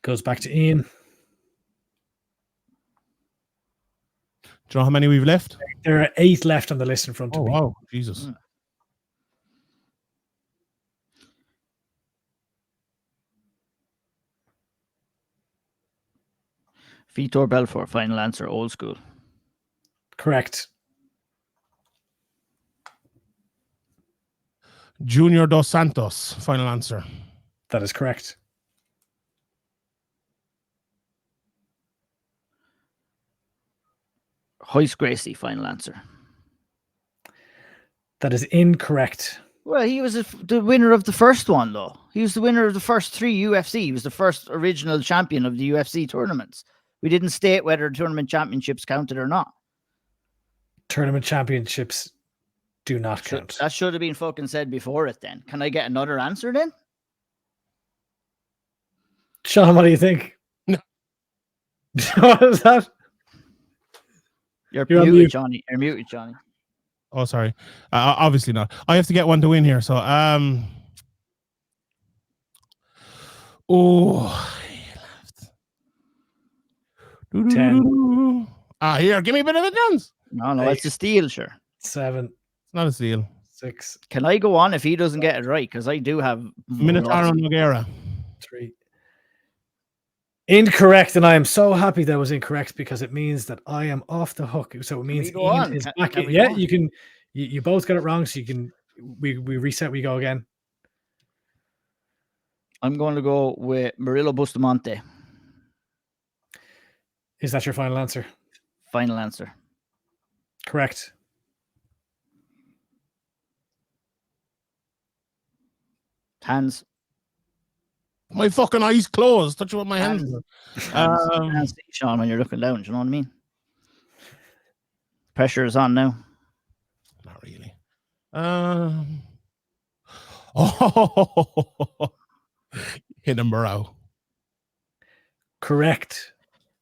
Goes back to Ian. Do you know how many we've left? There are 8 left on the list in front Oh of me. wow, Jesus. Vitor Belfort, final answer, old school. Correct. Junior Dos Santos, final answer. That is correct. Hoist Gracie, final answer. That is incorrect. Well, he was the winner of the first one, though. He was the winner of the first 3 UFC. He was the first original champion of the UFC tournaments. We didn't state whether the tournament championships counted or not. Tournament championships do not count. That should have been fucking said before it then. Can I get another answer then? Sean, what do you think? No. What is that? You're on muted, mute. Johnny. You're muted, Johnny. Oh, sorry. Obviously not. I have to get one to win here. So, here, give me a bit of a chance. No, it's a steal, sure. 7, It's not a steal. 6, Can I go on if he doesn't get it right? Because I do have Minotauro Nogueira. 3. Incorrect, and I am so happy that was incorrect because it means that I am off the hook. So it means go Ian on? is Can back. we Yeah, go on? you can. You both got it wrong, so you can. We reset. We go again. I'm going to go with Murillo Bustamante. Is that your final answer? Final answer. Correct. Hands. My fucking eyes closed. Touch it with my hands. Hands, Sean, when you're looking down. Do you know what I mean? Pressure is on now. Not really. Oh, Hiddenborough. Correct.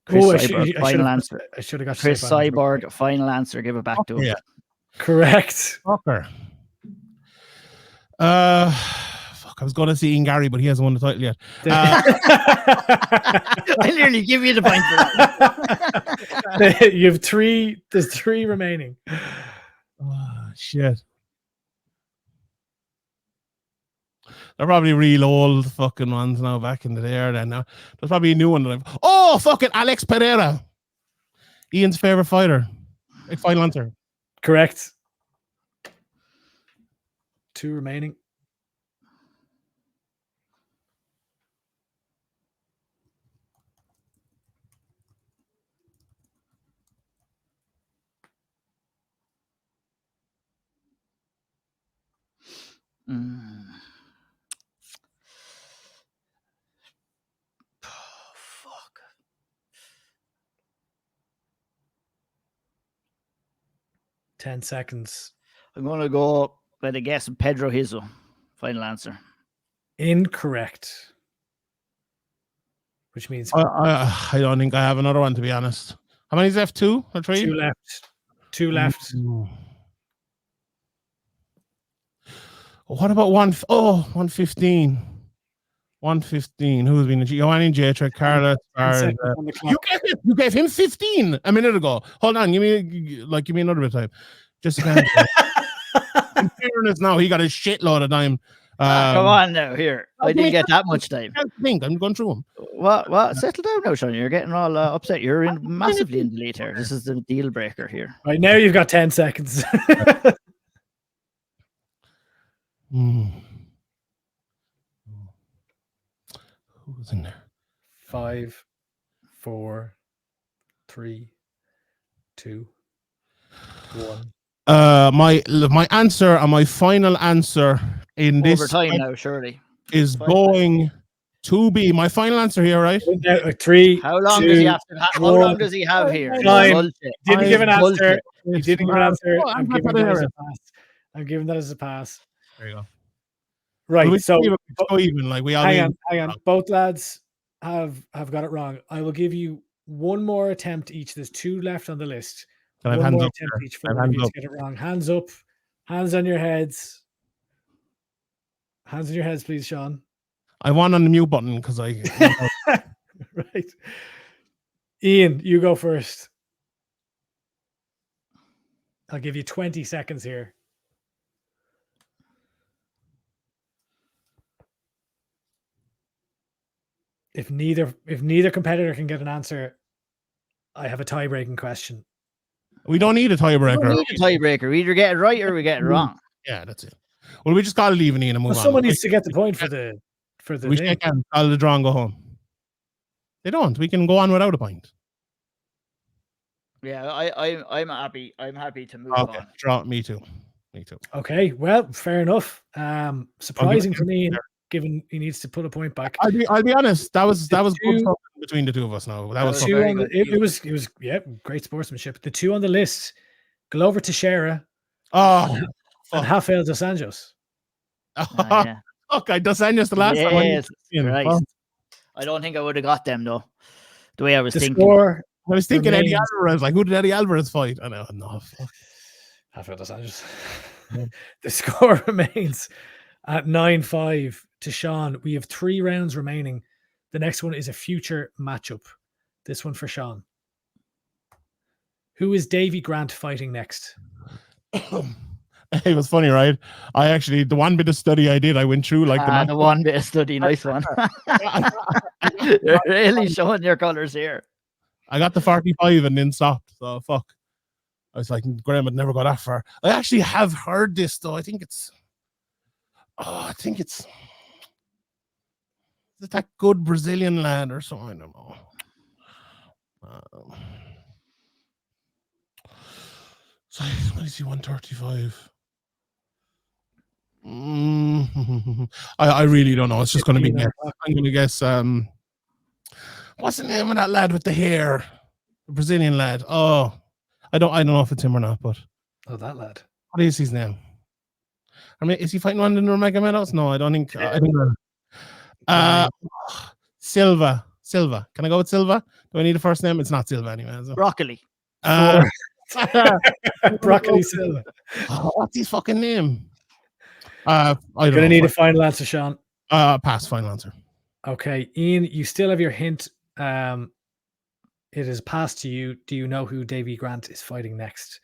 Chris I Cyborg, final answer. I should have got to Chris say final answer. Cyborg, final answer. Give it back to him. Yeah. Correct. Fucker. Fuck, I was going to see Ian Gary, but he hasn't won the title yet. I nearly give you the point for that. You have 3. There's 3 remaining. Oh, shit. They're probably real old fucking ones now back in the day. Then now there's probably a new one that I've. Oh, fucking Alex Pereira, Ian's favorite fighter. Final answer. Correct. 2 remaining. Oh, fuck. Ten seconds. I'm going to go by the guess of Pedro Hizo. Final answer. Incorrect. Which means I don't think I have another one, to be honest. How many is left? 2 or 3? 2 left. 2 left. What about 115? 115. Who's been Giovanni Jacek, Carla? You gave him 15 a minute ago. Hold on, give me another bit of time. Just in fairness, now he got a shitload of time. Come on now, here. I didn't get that much time. I'm going through them. What? Settle down now, Sean. You're getting all upset. You're massively in the lead here. This is the deal breaker here. Right now, you've got 10 seconds. Who was in there? 5, 4, 3, 2, 1. My answer and my final answer in this overtime now, surely is going to be my final answer here, right? 3. How long 2, does he have to? How long does he have here? Time. Didn't give an answer. He didn't give an answer. Oh, I'm giving that as a pass. I'm giving that as a pass. There you go. Right. So even like we all hang on. Both lads have got it wrong. I will give you one more attempt each. There's 2 left on the list. One more attempt each for one of you to get it wrong. Hands up. Hands on your heads. Hands on your heads, please, Sean. I want on the mute button because I. Right. Ian, you go first. I'll give you 20 seconds here. If neither competitor can get an answer, I have a tie-breaking question. We don't need a We don't tiebreaker. need a tiebreaker. We either get it right or we get it wrong. Yeah, that's it. Well, we just got to leave it in and move Well, on. someone needs to get the point for the We thing. shake hands, call the draw and go home. They don't. We can go on without a point. Yeah, I'm happy. I'm happy to move Okay, on. draw. Me too. Me too. Okay, well, fair enough. Surprising for me, given he needs to put a point back. I'll be honest. That was good two- fun between the two of us. Now that was Two very on the, good. it was yeah, great sportsmanship. The two on the list: Glover Teixeira oh and Rafael dos Anjos. Yeah. Okay, Dos Anjos the last time. Yes, Christ. Oh, I don't think I would have got them though. The way I was The thinking. score: I was thinking Eddie remains- Alvarez. Like, who did Eddie Alvarez fight? I know. No. Fuck. Rafael dos Anjos. Yeah. The score remains at 9-5 to Sean. We have 3 rounds remaining. The next one is a future matchup. This one for Sean. Who is Davy Grant fighting next? It was funny, right? I actually, the one bit of study I did, I went through like The one bit of study, nice one. You're really showing your colors here. I got the 45 and then stopped. So fuck. I was like, Graham had never got that far. I actually have heard this though. I think it's is it that good Brazilian lad or something? I don't know. So what is he? 135. I really don't know. It's just going to be guess. I'm going to guess. What's the name of that lad with the hair? The Brazilian lad. Oh, I don't know if it's him or not. But that lad. What is his name? I mean, is he fighting one of the Omega medals? No, I don't think. Silva. Silva. Can I go with Silva? Do I need a first name? It's not Silva anyway. So. Broccoli. Broccoli Silva. What's his fucking name? I'm gonna need a final answer, Sean. Pass. Final answer. Okay, Ian, you still have your hint. It is passed to you. Do you know who Davy Grant is fighting next?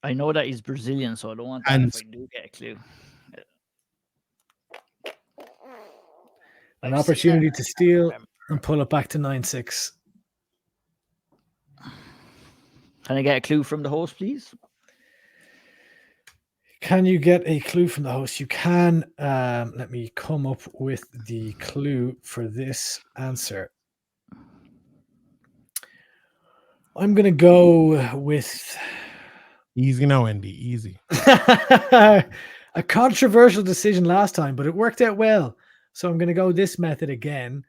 I know that he's Brazilian, so I don't want that if I do get a clue. An opportunity to steal and pull it back to 9-6. Can I get a clue from the host, please? Can you get a clue from the host? You can. Let me come up with the clue for this answer. I'm going to go with... Easy now, Andy. Easy. A controversial decision last time, but it worked out well. So I'm going to go this method again.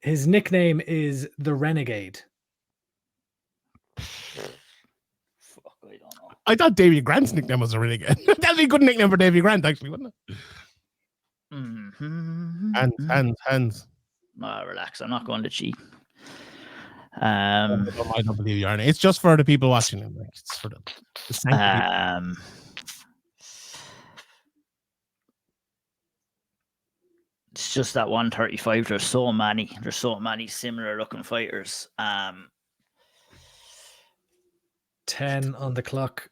His nickname is the Renegade. Fuck, I don't know. I thought Davy Grant's nickname was a Renegade. That'd be a good nickname for Davy Grant, actually, wouldn't it? Hands. Relax. I'm not going to cheat. I don't believe you are. It's just for the people watching it. Like, it's for the it's just that 135. There's so many similar looking fighters. 10 on the clock.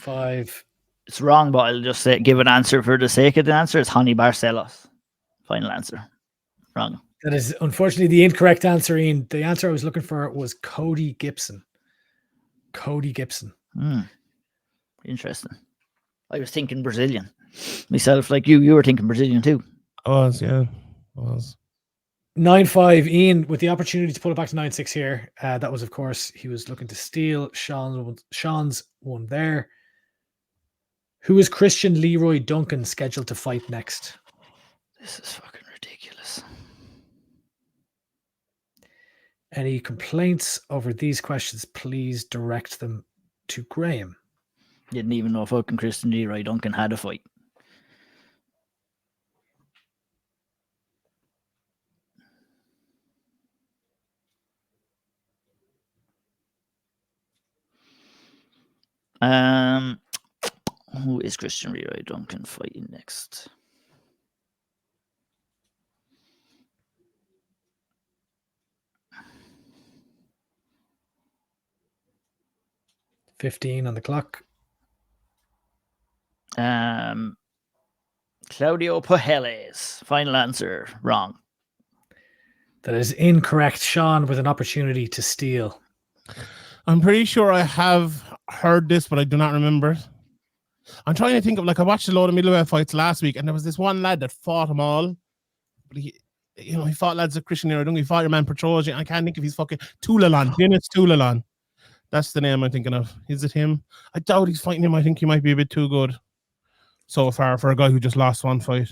Five. It's wrong, but I'll just give an answer for the sake of the answer. It's Honey Barcelos. Final answer. Wrong. That is unfortunately the incorrect answer, Ian. The answer I was looking for was Cody Gibson. Cody Gibson. Interesting. I was thinking Brazilian. Myself, like you were thinking Brazilian too. I was, yeah. I was. 9-5, Ian, with the opportunity to pull it back to 9-6 here. That was, of course, he was looking to steal Sean's one there. Who is Christian Leroy Duncan scheduled to fight next? This is fucking ridiculous. Any complaints over these questions, please direct them to Graham. Didn't even know fucking Christian Leroy Duncan had a fight. Who is Christian Leroy Duncan fighting next? 15 on the clock. Claudio Pujeles. Final answer. Wrong. That is incorrect. Sean with an opportunity to steal. I'm pretty sure I have heard this, but I do not remember it. I'm trying to think of, like, I watched a load of middleweight fights last week, and there was this one lad that fought them all. But he fought lads like Christian Nero. He fought your man Petrosian. I can't think of his fucking Tulalan. Dennis Tulalan. That's the name I'm thinking of. Is it him? I doubt he's fighting him. I think he might be a bit too good so far for a guy who just lost one fight.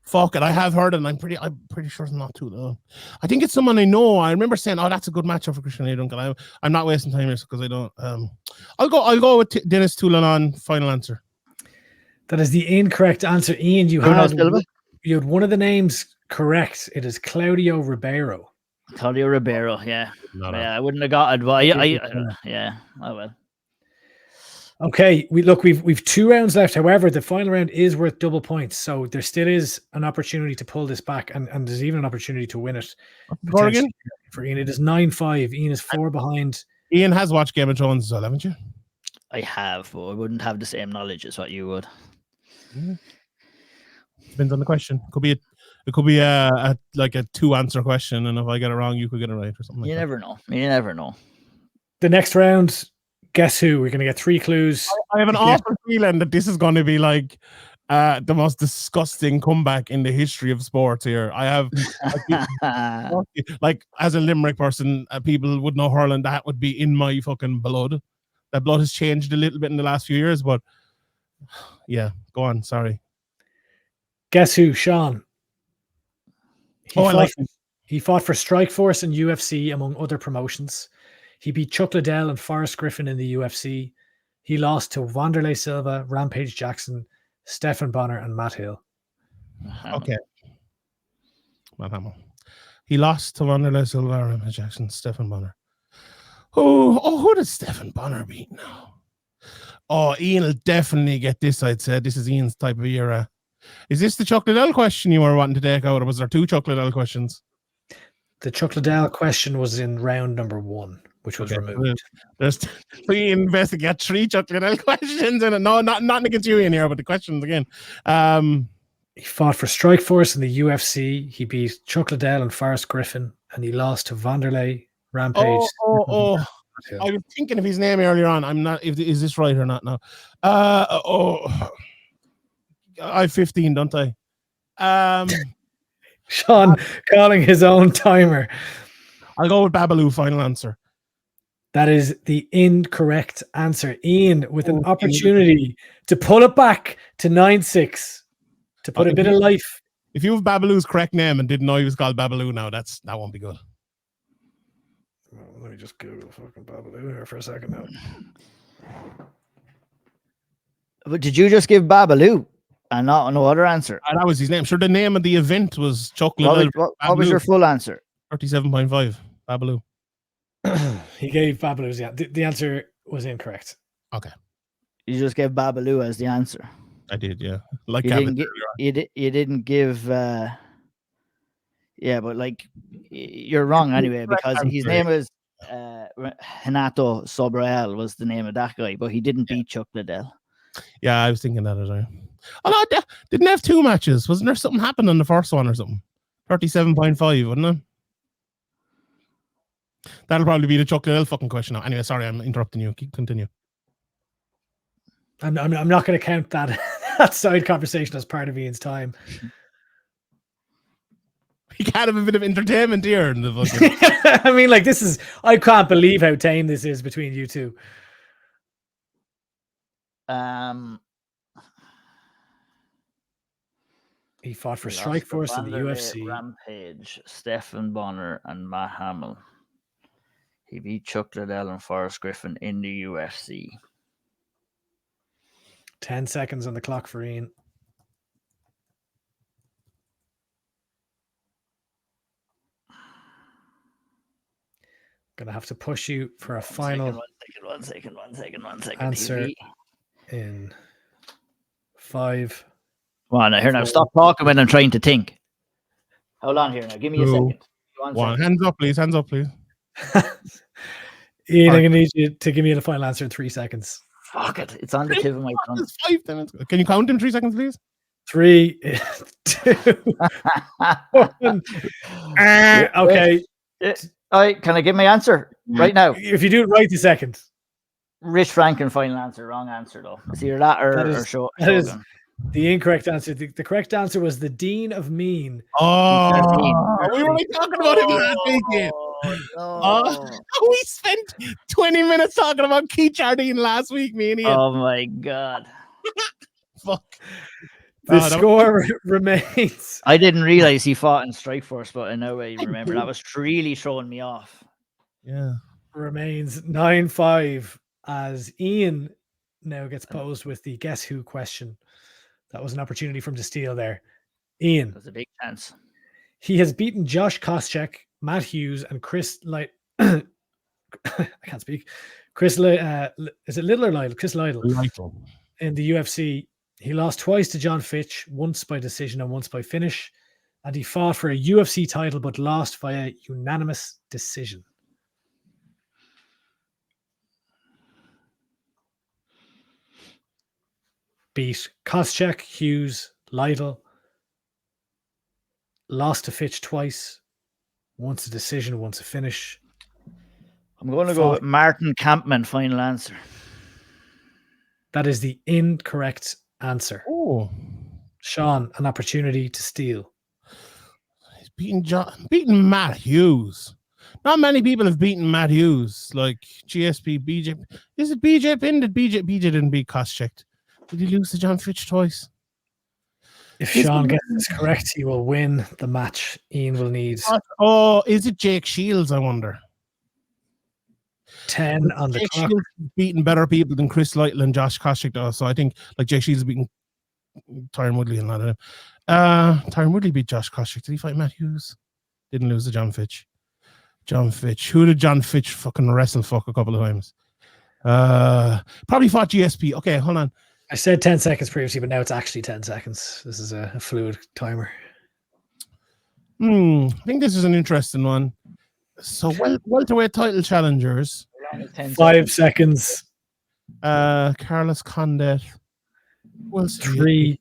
Fuck it, I have heard it, and I'm pretty sure it's not too long. I think it's someone I know. I remember saying, "Oh, that's a good matchup for Christian Duncan." I'm not wasting time here because I don't. I'll go with Dennis Tulalan. Final answer. That is the incorrect answer. Ian, you had one of the names correct. It is Claudio Ribeiro. Claudio Ribeiro, yeah. I wouldn't have got it, but yeah, I will. Okay, we've 2 rounds left. However, the final round is worth double points, so there still is an opportunity to pull this back, and there's even an opportunity to win it. For Ian, it is 9-5. Ian is 4 behind. Ian has watched Game of Thrones as well, haven't you? I have, but I wouldn't have the same knowledge as what you would. Depends on the question. It could be a 2-answer question, and if I get it wrong, you could get it right or something. You never know. You never know. The next round. Guess who? We're going to get 3 clues. I have an awful feeling that this is going to be like the most disgusting comeback in the history of sports here. I have, like, as a Limerick person, people would know hurling. That would be in my fucking blood. That blood has changed a little bit in the last few years, but yeah, go on. Sorry. Guess who? Sean. He fought for Strikeforce and UFC, among other promotions. He beat Chuck Liddell and Forrest Griffin in the UFC. He lost to Wanderlei Silva, Rampage Jackson, Stephan Bonner, and Matt Hill. Okay. Matt Hamill. He lost to Wanderlei Silva, Rampage Jackson, Stephan Bonner. Who did Stephan Bonner beat now? Oh, Ian will definitely get this, I'd say. This is Ian's type of era. Is this the Chuck Liddell question you were wanting to take out, or was there 2 Chuck Liddell questions? The Chuck Liddell question was in round number 1. Which was removed. There's 3 investigate 3 Chuck Liddell questions in it. No, not against you in here, but the questions again. He fought for Strikeforce in the UFC. He beat Chuck Liddell and Forrest Griffin, and he lost to Wanderlei, Rampage. I was thinking of his name earlier on. I'm not. Is this right or not now? I have 15, don't I? Sean calling his own timer. I'll go with Babalu. Final answer. That is the incorrect answer. Ian with an opportunity to pull it back to 9-6 to put a bit of life. If you have Babalu's correct name and didn't know he was called Babalu now, that won't be good. Well, let me just Google fucking Babalu here for a second now. But did you just give Babalu and not no other answer? That was his name. Sure, the name of the event was Chuck Liddell. What was your full answer? 37.5. Babalu. He gave Babalu's the answer was incorrect. Okay. You just gave Babalu as the answer. I did, yeah. Like you didn't give but like you're wrong anyway, because his name is Renato Sobrael was the name of that guy, but he didn't beat Chuck Liddell. Yeah, I was thinking that as well. Oh no, didn't have 2 matches. Wasn't there something happened on the first one or something? 37.5, wasn't it? That'll probably be the Chuck Liddell fucking question now. Anyway, sorry, I'm interrupting you. Continue. I'm not going to count that side conversation as part of Ian's time. You can't have a bit of entertainment here. In the fucking... I mean, like, I can't believe how tame this is between you two. He fought for Strikeforce in the UFC. Rampage, Stephan Bonner, and Matt Hamill. He beat Chuck Liddell and Forrest Griffin in the UFC. 10 seconds on the clock for Ian. Gonna have to push you for a final one second. answer in 5. Come on, here now. Stop talking when I'm trying to think. Hold on here now. Give me a second. Hands up, please. Ian, I'm going to need you to give me the final answer in 3 seconds. Fuck it. It's on the tip of my tongue. It's 5 minutes. Can you count in 3 seconds, please? 3, 2, 1. Okay. All right, can I give my answer right now? If you do it right this second. Rich Franklin, final answer. Wrong answer, though. It's either that or, That is- or show, that is- Shogun. The incorrect answer. The correct answer was the Dean of Mean. Oh, 13. we were only talking about him last weekend. No. We spent 20 minutes talking about Keith Jardine last week, me and Ian. Oh my god. Fuck. The score remains. I didn't realize he fought in Strikeforce, but I know I remember. That was really throwing me off. Yeah. Remains 9-5 as Ian now gets posed with the guess who question. That was an opportunity for him to steal there. Ian. There's a big chance. He has beaten Josh Koscheck, Matt Hughes, and Chris Light. I can't speak. Is it Little or Lytle? Chris Lytle. In the UFC. He lost twice to John Fitch, once by decision and once by finish. And he fought for a UFC title but lost via unanimous decision. Beat Koscheck, Hughes, Lytle. Lost to Fitch twice. Once a decision, once a finish. I'm going to go with Martin Kampman, final answer. That is the incorrect answer. Oh. Sean, an opportunity to steal. He's beaten Matt Hughes. Not many people have beaten Matt Hughes, like GSP, BJ. Is it BJ Pin? BJ didn't beat Koscheck. Did he lose to John Fitch twice? If Sean gets this correct, he will win the match. Ian will need. Oh, is it Jake Shields? I wonder. 10 on the Jake clock. Shields has beaten better people than Chris Lytle and Josh Koscheck does. So I think like Jake Shields has beaten Tyron Woodley and that. Tyron Woodley beat Josh Koscheck. Did he fight Matt Hughes? Didn't lose to John Fitch. John Fitch. Who did John Fitch fucking wrestle fuck a couple of times? Probably fought GSP. Okay, hold on. I said 10 seconds previously, but now it's actually 10 seconds. This is a fluid timer. I think this is an interesting one. So welterweight title challengers. 5 seconds. Carlos Condit. 3,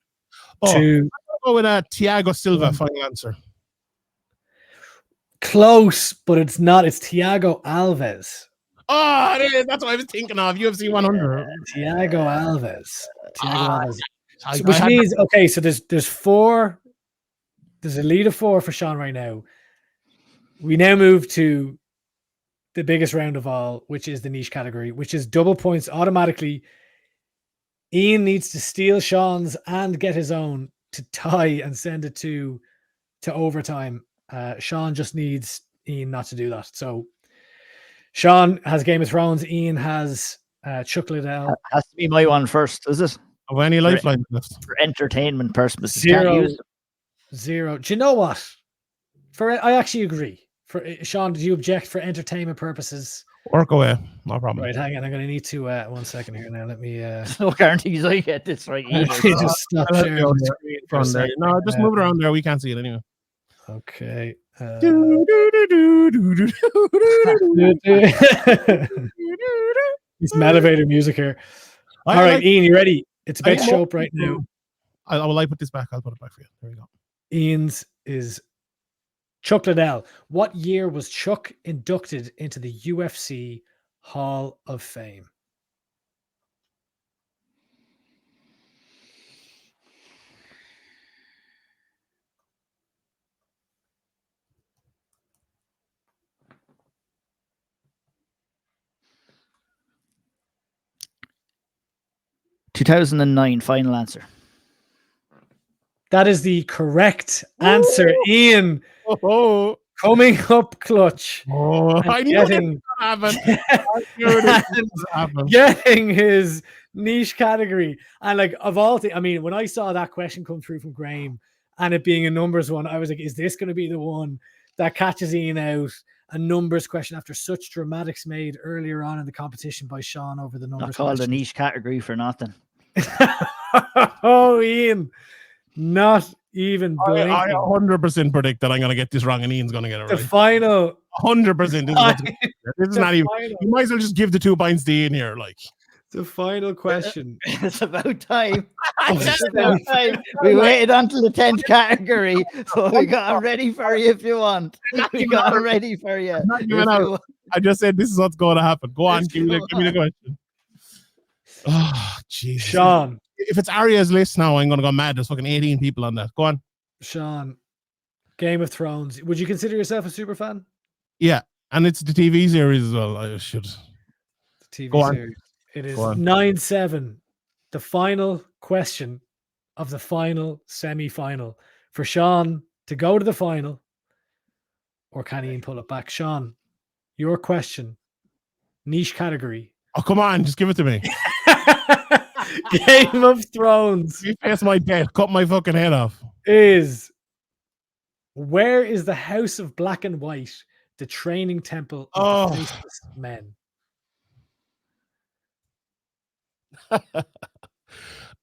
2. I'll go with Thiago Silva, final answer. Close, but it's not. It's Thiago Alves. Oh, it is. That's what I was thinking of. UFC 100. Thiago Alves. I Which had- means, okay, so there's 4. There's a lead of 4 for Sean right now. We now move to the biggest round of all, which is the niche category, which is double points automatically. Ian needs to steal Sean's and get his own to tie and send it to overtime. Sean just needs Ian not to do that. So Sean has Game of Thrones. Ian has Chuck Liddell. Has to be my one first, is it? Have any lifelines left? For entertainment purposes. 0. Do you know what? I actually agree. For Sean, did you object for entertainment purposes? Work away. No problem. Right, hang on. I'm going to need to 1 second here now. Let me. No guarantees I get this right either. Just stop I'll let sharing you the screen for a From there. second. No, just move it around there. We can't see it anyway. Okay. It's some elevator music here. All right, Ian, you ready? It's about to show up right now. I will put this back. I'll put it back for you. There we go. Ian's is Chuck Liddell. What year was Chuck inducted into the UFC Hall of Fame? $2009, final answer. That is the correct answer, Ian. Oh, Coming up clutch. I knew it was happen. Getting his niche category. And like of all things, I mean, when I saw that question come through from Graham and it being a numbers one, I was like, is this going to be the one that catches Ian out? A numbers question after such dramatics made earlier on in the competition by Sean over the numbers. Not called a niche category for nothing. Oh, Ian. Not even blinking. I 100% predict that I'm going to get this wrong and Ian's going to get it The right. final 100%. This is not even. You might as well just give the 2 points to Ian here. Like the final question. It's about time. It's about time. We waited until the 10th category, so we got them ready for you if you want. We got them ready for you. I just said this is what's going to happen. Go on, give me the question. Oh, Jesus. Sean. If it's Arya's list now, I'm going to go mad. There's fucking 18 people on that. Go on. Sean, Game of Thrones. Would you consider yourself a super fan? Yeah, and it's the TV series as well. I should. The TV series. It is 9-7. The final question of the final semi-final for Sean to go to the final, or can he pull it back? Sean, your question, niche category. Oh, come on, just give it to me. Game of Thrones. You face my death, cut my fucking head off. Where is the House of Black and White, the training temple of the faceless men?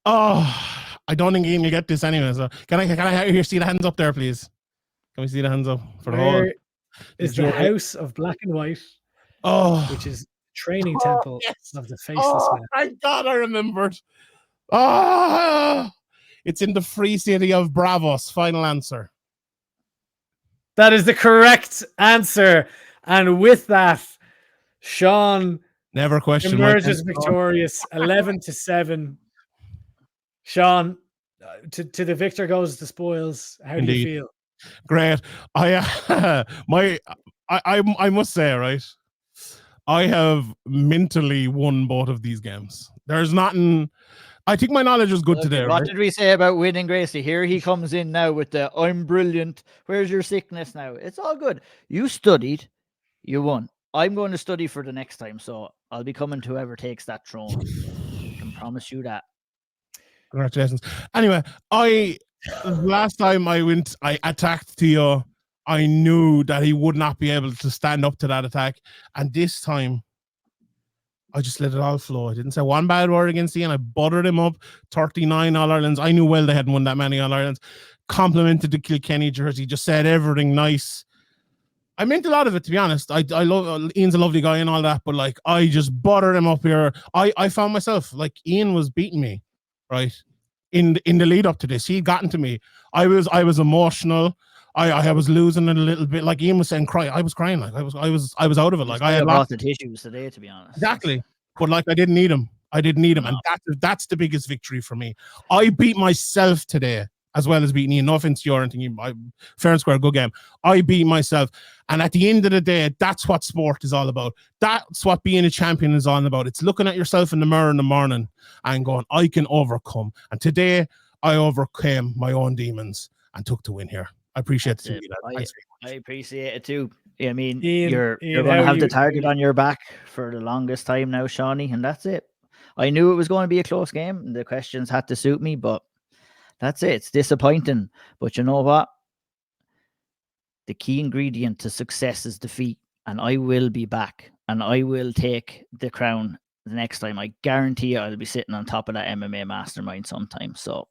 I don't think Ian will get this anyway. So can I see the hands up there, please? Can we see the hands up for the whole? Where is the House of Black and White? Which is training temple of the faceless men. Thank God I remembered. It's in the free city of Bravos. Final answer. That is the correct answer. And with that, Sean never question emerges victorious, 11-7. Sean, to the victor goes the spoils. How do you feel? Great. I must say, right, I have mentally won both of these games. There's nothing. I think my knowledge was good today. What right? did we say about winning, Gracie? Here he comes in now with the I'm brilliant. Where's your sickness now? It's all good. You studied, you won. I'm going to study for the next time, so I'll be coming to whoever takes that throne. I can promise you that. Congratulations. Anyway, last time I attacked Theo, I knew that he would not be able to stand up to that attack. And this time, I just let it all flow. I didn't say one bad word against Ian. I buttered him up. 39 All-Irelands. I knew well they hadn't won that many All-Irelands. Complimented the Kilkenny jersey. Just said everything nice. I meant a lot of it, to be honest. I love Ian's a lovely guy and all that, but like I just buttered him up here. I found myself like Ian was beating me, right? In the lead up to this, he'd gotten to me. I was emotional. I was losing it a little bit. Like Ian was saying, cry. I was crying. Like I was out of it. Like I had lots of tissues today, to be honest. Exactly. But like I didn't need him. And that's the biggest victory for me. I beat myself today as well as beating Ian. No offense to you or anything. Fair and square, good game. I beat myself. And at the end of the day, that's what sport is all about. That's what being a champion is all about. It's looking at yourself in the mirror in the morning and going, I can overcome. And today I overcame my own demons and took the win here. I appreciate it. I appreciate it too. I mean, Ian, you're going to have the target on your back for the longest time now, Shawnee, and that's it. I knew it was going to be a close game. And the questions had to suit me, but that's it. It's disappointing. But you know what? The key ingredient to success is defeat, and I will be back, and I will take the crown the next time. I guarantee you I'll be sitting on top of that MMA mastermind sometime. So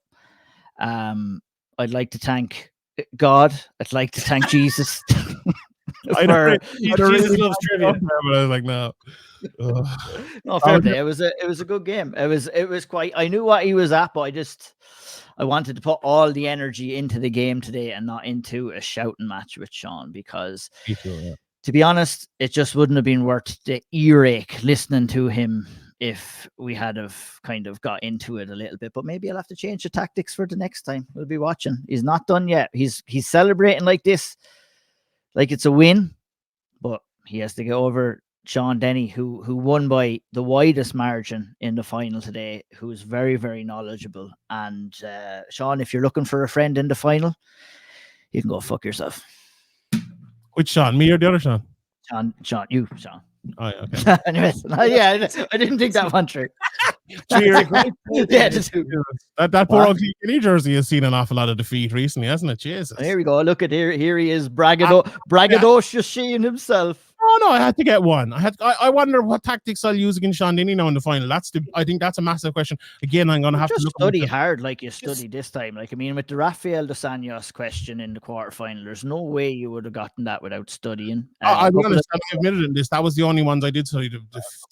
I'd like to thank God. I'd like to thank Jesus. Jesus loves trivia. But I was like, no. No, fair play. It was a good game. It was quite. I knew what he was at, but I wanted to put all the energy into the game today and not into a shouting match with Sean because, to be honest, it just wouldn't have been worth the earache listening to him if we had have kind of got into it a little bit. But maybe I'll have to change the tactics for the next time. We'll be watching. He's not done yet. He's celebrating like this, like it's a win, but he has to get over Sean Denny, who won by the widest margin in the final today, who's very, very knowledgeable. And Sean, if you're looking for a friend in the final, you can go fuck yourself. Which Sean? Me or the other Sean? Sean, you, Sean. Oh, yeah, okay. Anyways, yeah, I didn't think that one through. Cheers. Yeah, that poor old Kilkenny jersey has seen an awful lot of defeat recently, hasn't it? Jesus. Here we go. Look at here he is, braggadocious himself. no, I had to get one. I wonder what tactics I'll use against Sean Denny now in the final. I think that's a massive question. Again, I'm gonna have to study hard like you studied this time. Like, I mean, with the Rafael dos Anjos question in the quarterfinal, there's no way you would have gotten that without studying. I'll be honest, I admitted in this. That was the only ones I did study.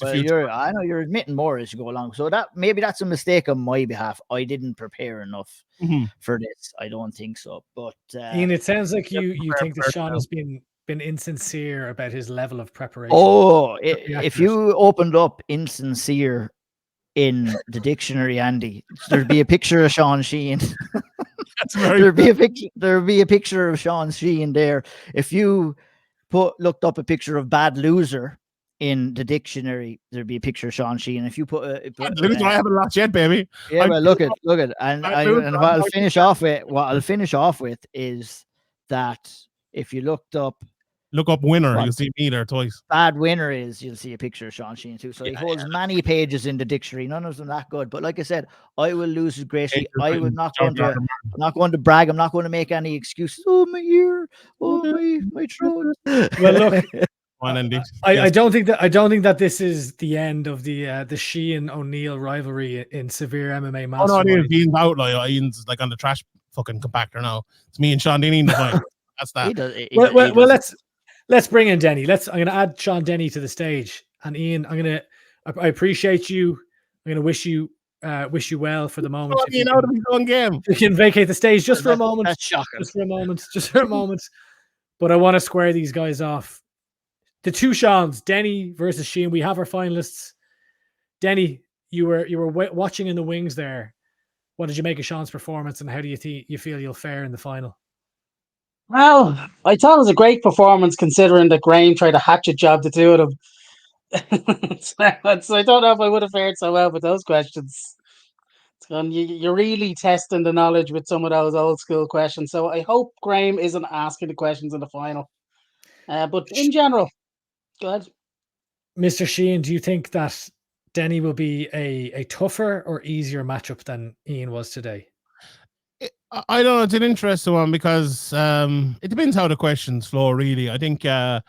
I know you're admitting more as you go along. So maybe that's a mistake on my behalf. I didn't prepare enough for this. I don't think so. But Ian, it sounds like you think that Sean has been insincere about his level of preparation. Oh, if you opened up insincere in the dictionary, Andy, there'd be a picture of Sean Sheehan. There'd be a picture of Sean Sheehan there. If you looked up a picture of bad loser in the dictionary, there'd be a picture of Sean Sheehan. If you put I haven't lost yet, baby. Yeah, well, look at, and what I'll finish off with is that if you look up winner, you'll see me there twice. Bad winner you'll see a picture of Sean Sheehan too. So he holds many pages in the dictionary, none of them that good. But like I said, I will lose gracefully. I'm not going to brag. I'm not going to make any excuses. Oh, my ear. Oh, my throat. Well, look. I don't think that this is the end of the Sheehan O'Neill rivalry in Severe MMA Mastermind. Oh no, Ian's out. Ian's like on the trash fucking compactor now. It's me and Sean Denny in the fight. That's that. Well, let's bring in Denny. I'm going to add Sean Denny to the stage. And Ian, I appreciate you. I'm going to wish you well for the moment. You can vacate the stage just for a moment. That's shocking. Just for a moment. But I want to square these guys off. The two Seans, Denny versus Sheehan. We have our finalists. Denny, you were watching in the wings there. What did you make of Sean's performance, and how do you feel you'll fare in the final? Well, I thought it was a great performance considering that Graham tried a hatchet job to two of them. So I don't know if I would have fared so well with those questions. You're really testing the knowledge with some of those old school questions. So I hope Graham isn't asking the questions in the final. But in general, go ahead. Mr. Sheehan, do you think that Denny will be a tougher or easier matchup than Ian was today? I don't know. It's an interesting one because it depends how the questions flow. Really, I think I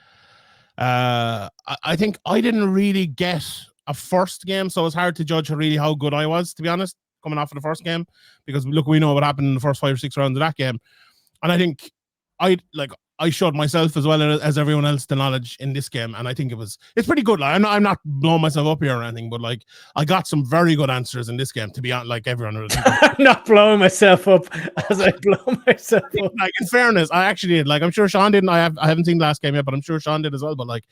didn't really get a first game, so it's hard to judge really how good I was, to be honest, coming off of the first game. Because look, we know what happened in the first 5 or 6 rounds of that game, and I think I showed myself as well as everyone else the knowledge in this game, and I think it's pretty good. Like, I'm not blowing myself up here or anything, but like I got some very good answers in this game. To be honest, like everyone, I'm not blowing myself up as I blow myself up. Like, in fairness, I actually did. Like, I'm sure Sean didn't. I haven't seen the last game yet, but I'm sure Sean did as well. But like,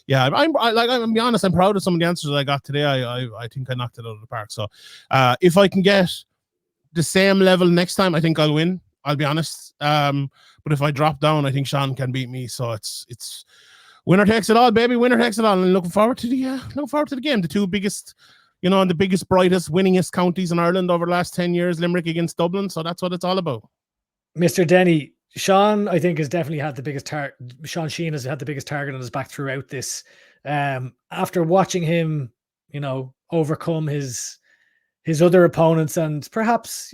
yeah, I'm gonna be honest. I'm proud of some of the answers I got today. I think I knocked it out of the park. So, if I can get the same level next time, I think I'll win. I'll be honest. But if I drop down, I think Sean can beat me. So it's winner takes it all, baby. Winner takes it all. And looking forward to the game. The two biggest, and the biggest, brightest, winningest counties in Ireland over the last 10 years, Limerick against Dublin. So that's what it's all about. Mr. Denny, Sean, I think, has definitely had the biggest target. Sean Sheehan has had the biggest target on his back throughout this. After watching him, overcome his other opponents and perhaps,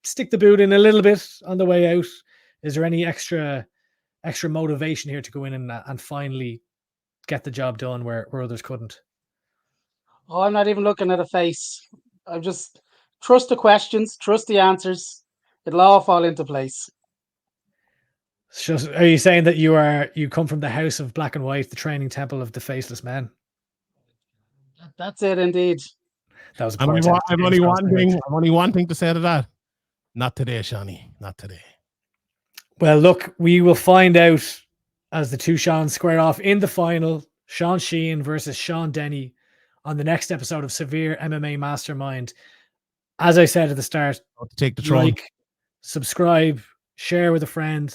stick the boot in a little bit on the way out. Is there any extra motivation here to go in and finally get the job done where others couldn't? Oh, I'm not even looking at a face. I just trust the questions, trust the answers. It'll all fall into place. So are you saying that you come from the house of black and white, the training temple of the faceless men? That's it, indeed. That was. I'm only one thing to say to that. Not today, Shawnee. Not today. Well, look, we will find out as the two Seans square off in the final. Sean Sheehan versus Sean Denny on the next episode of Severe MMA Mastermind. As I said at the start, take the throne. Like, subscribe, share with a friend,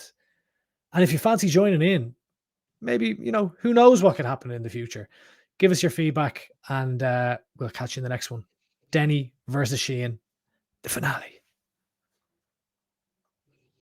and if you fancy joining in, maybe who knows what could happen in the future. Give us your feedback, and we'll catch you in the next one. Denny versus Sheehan, the finale.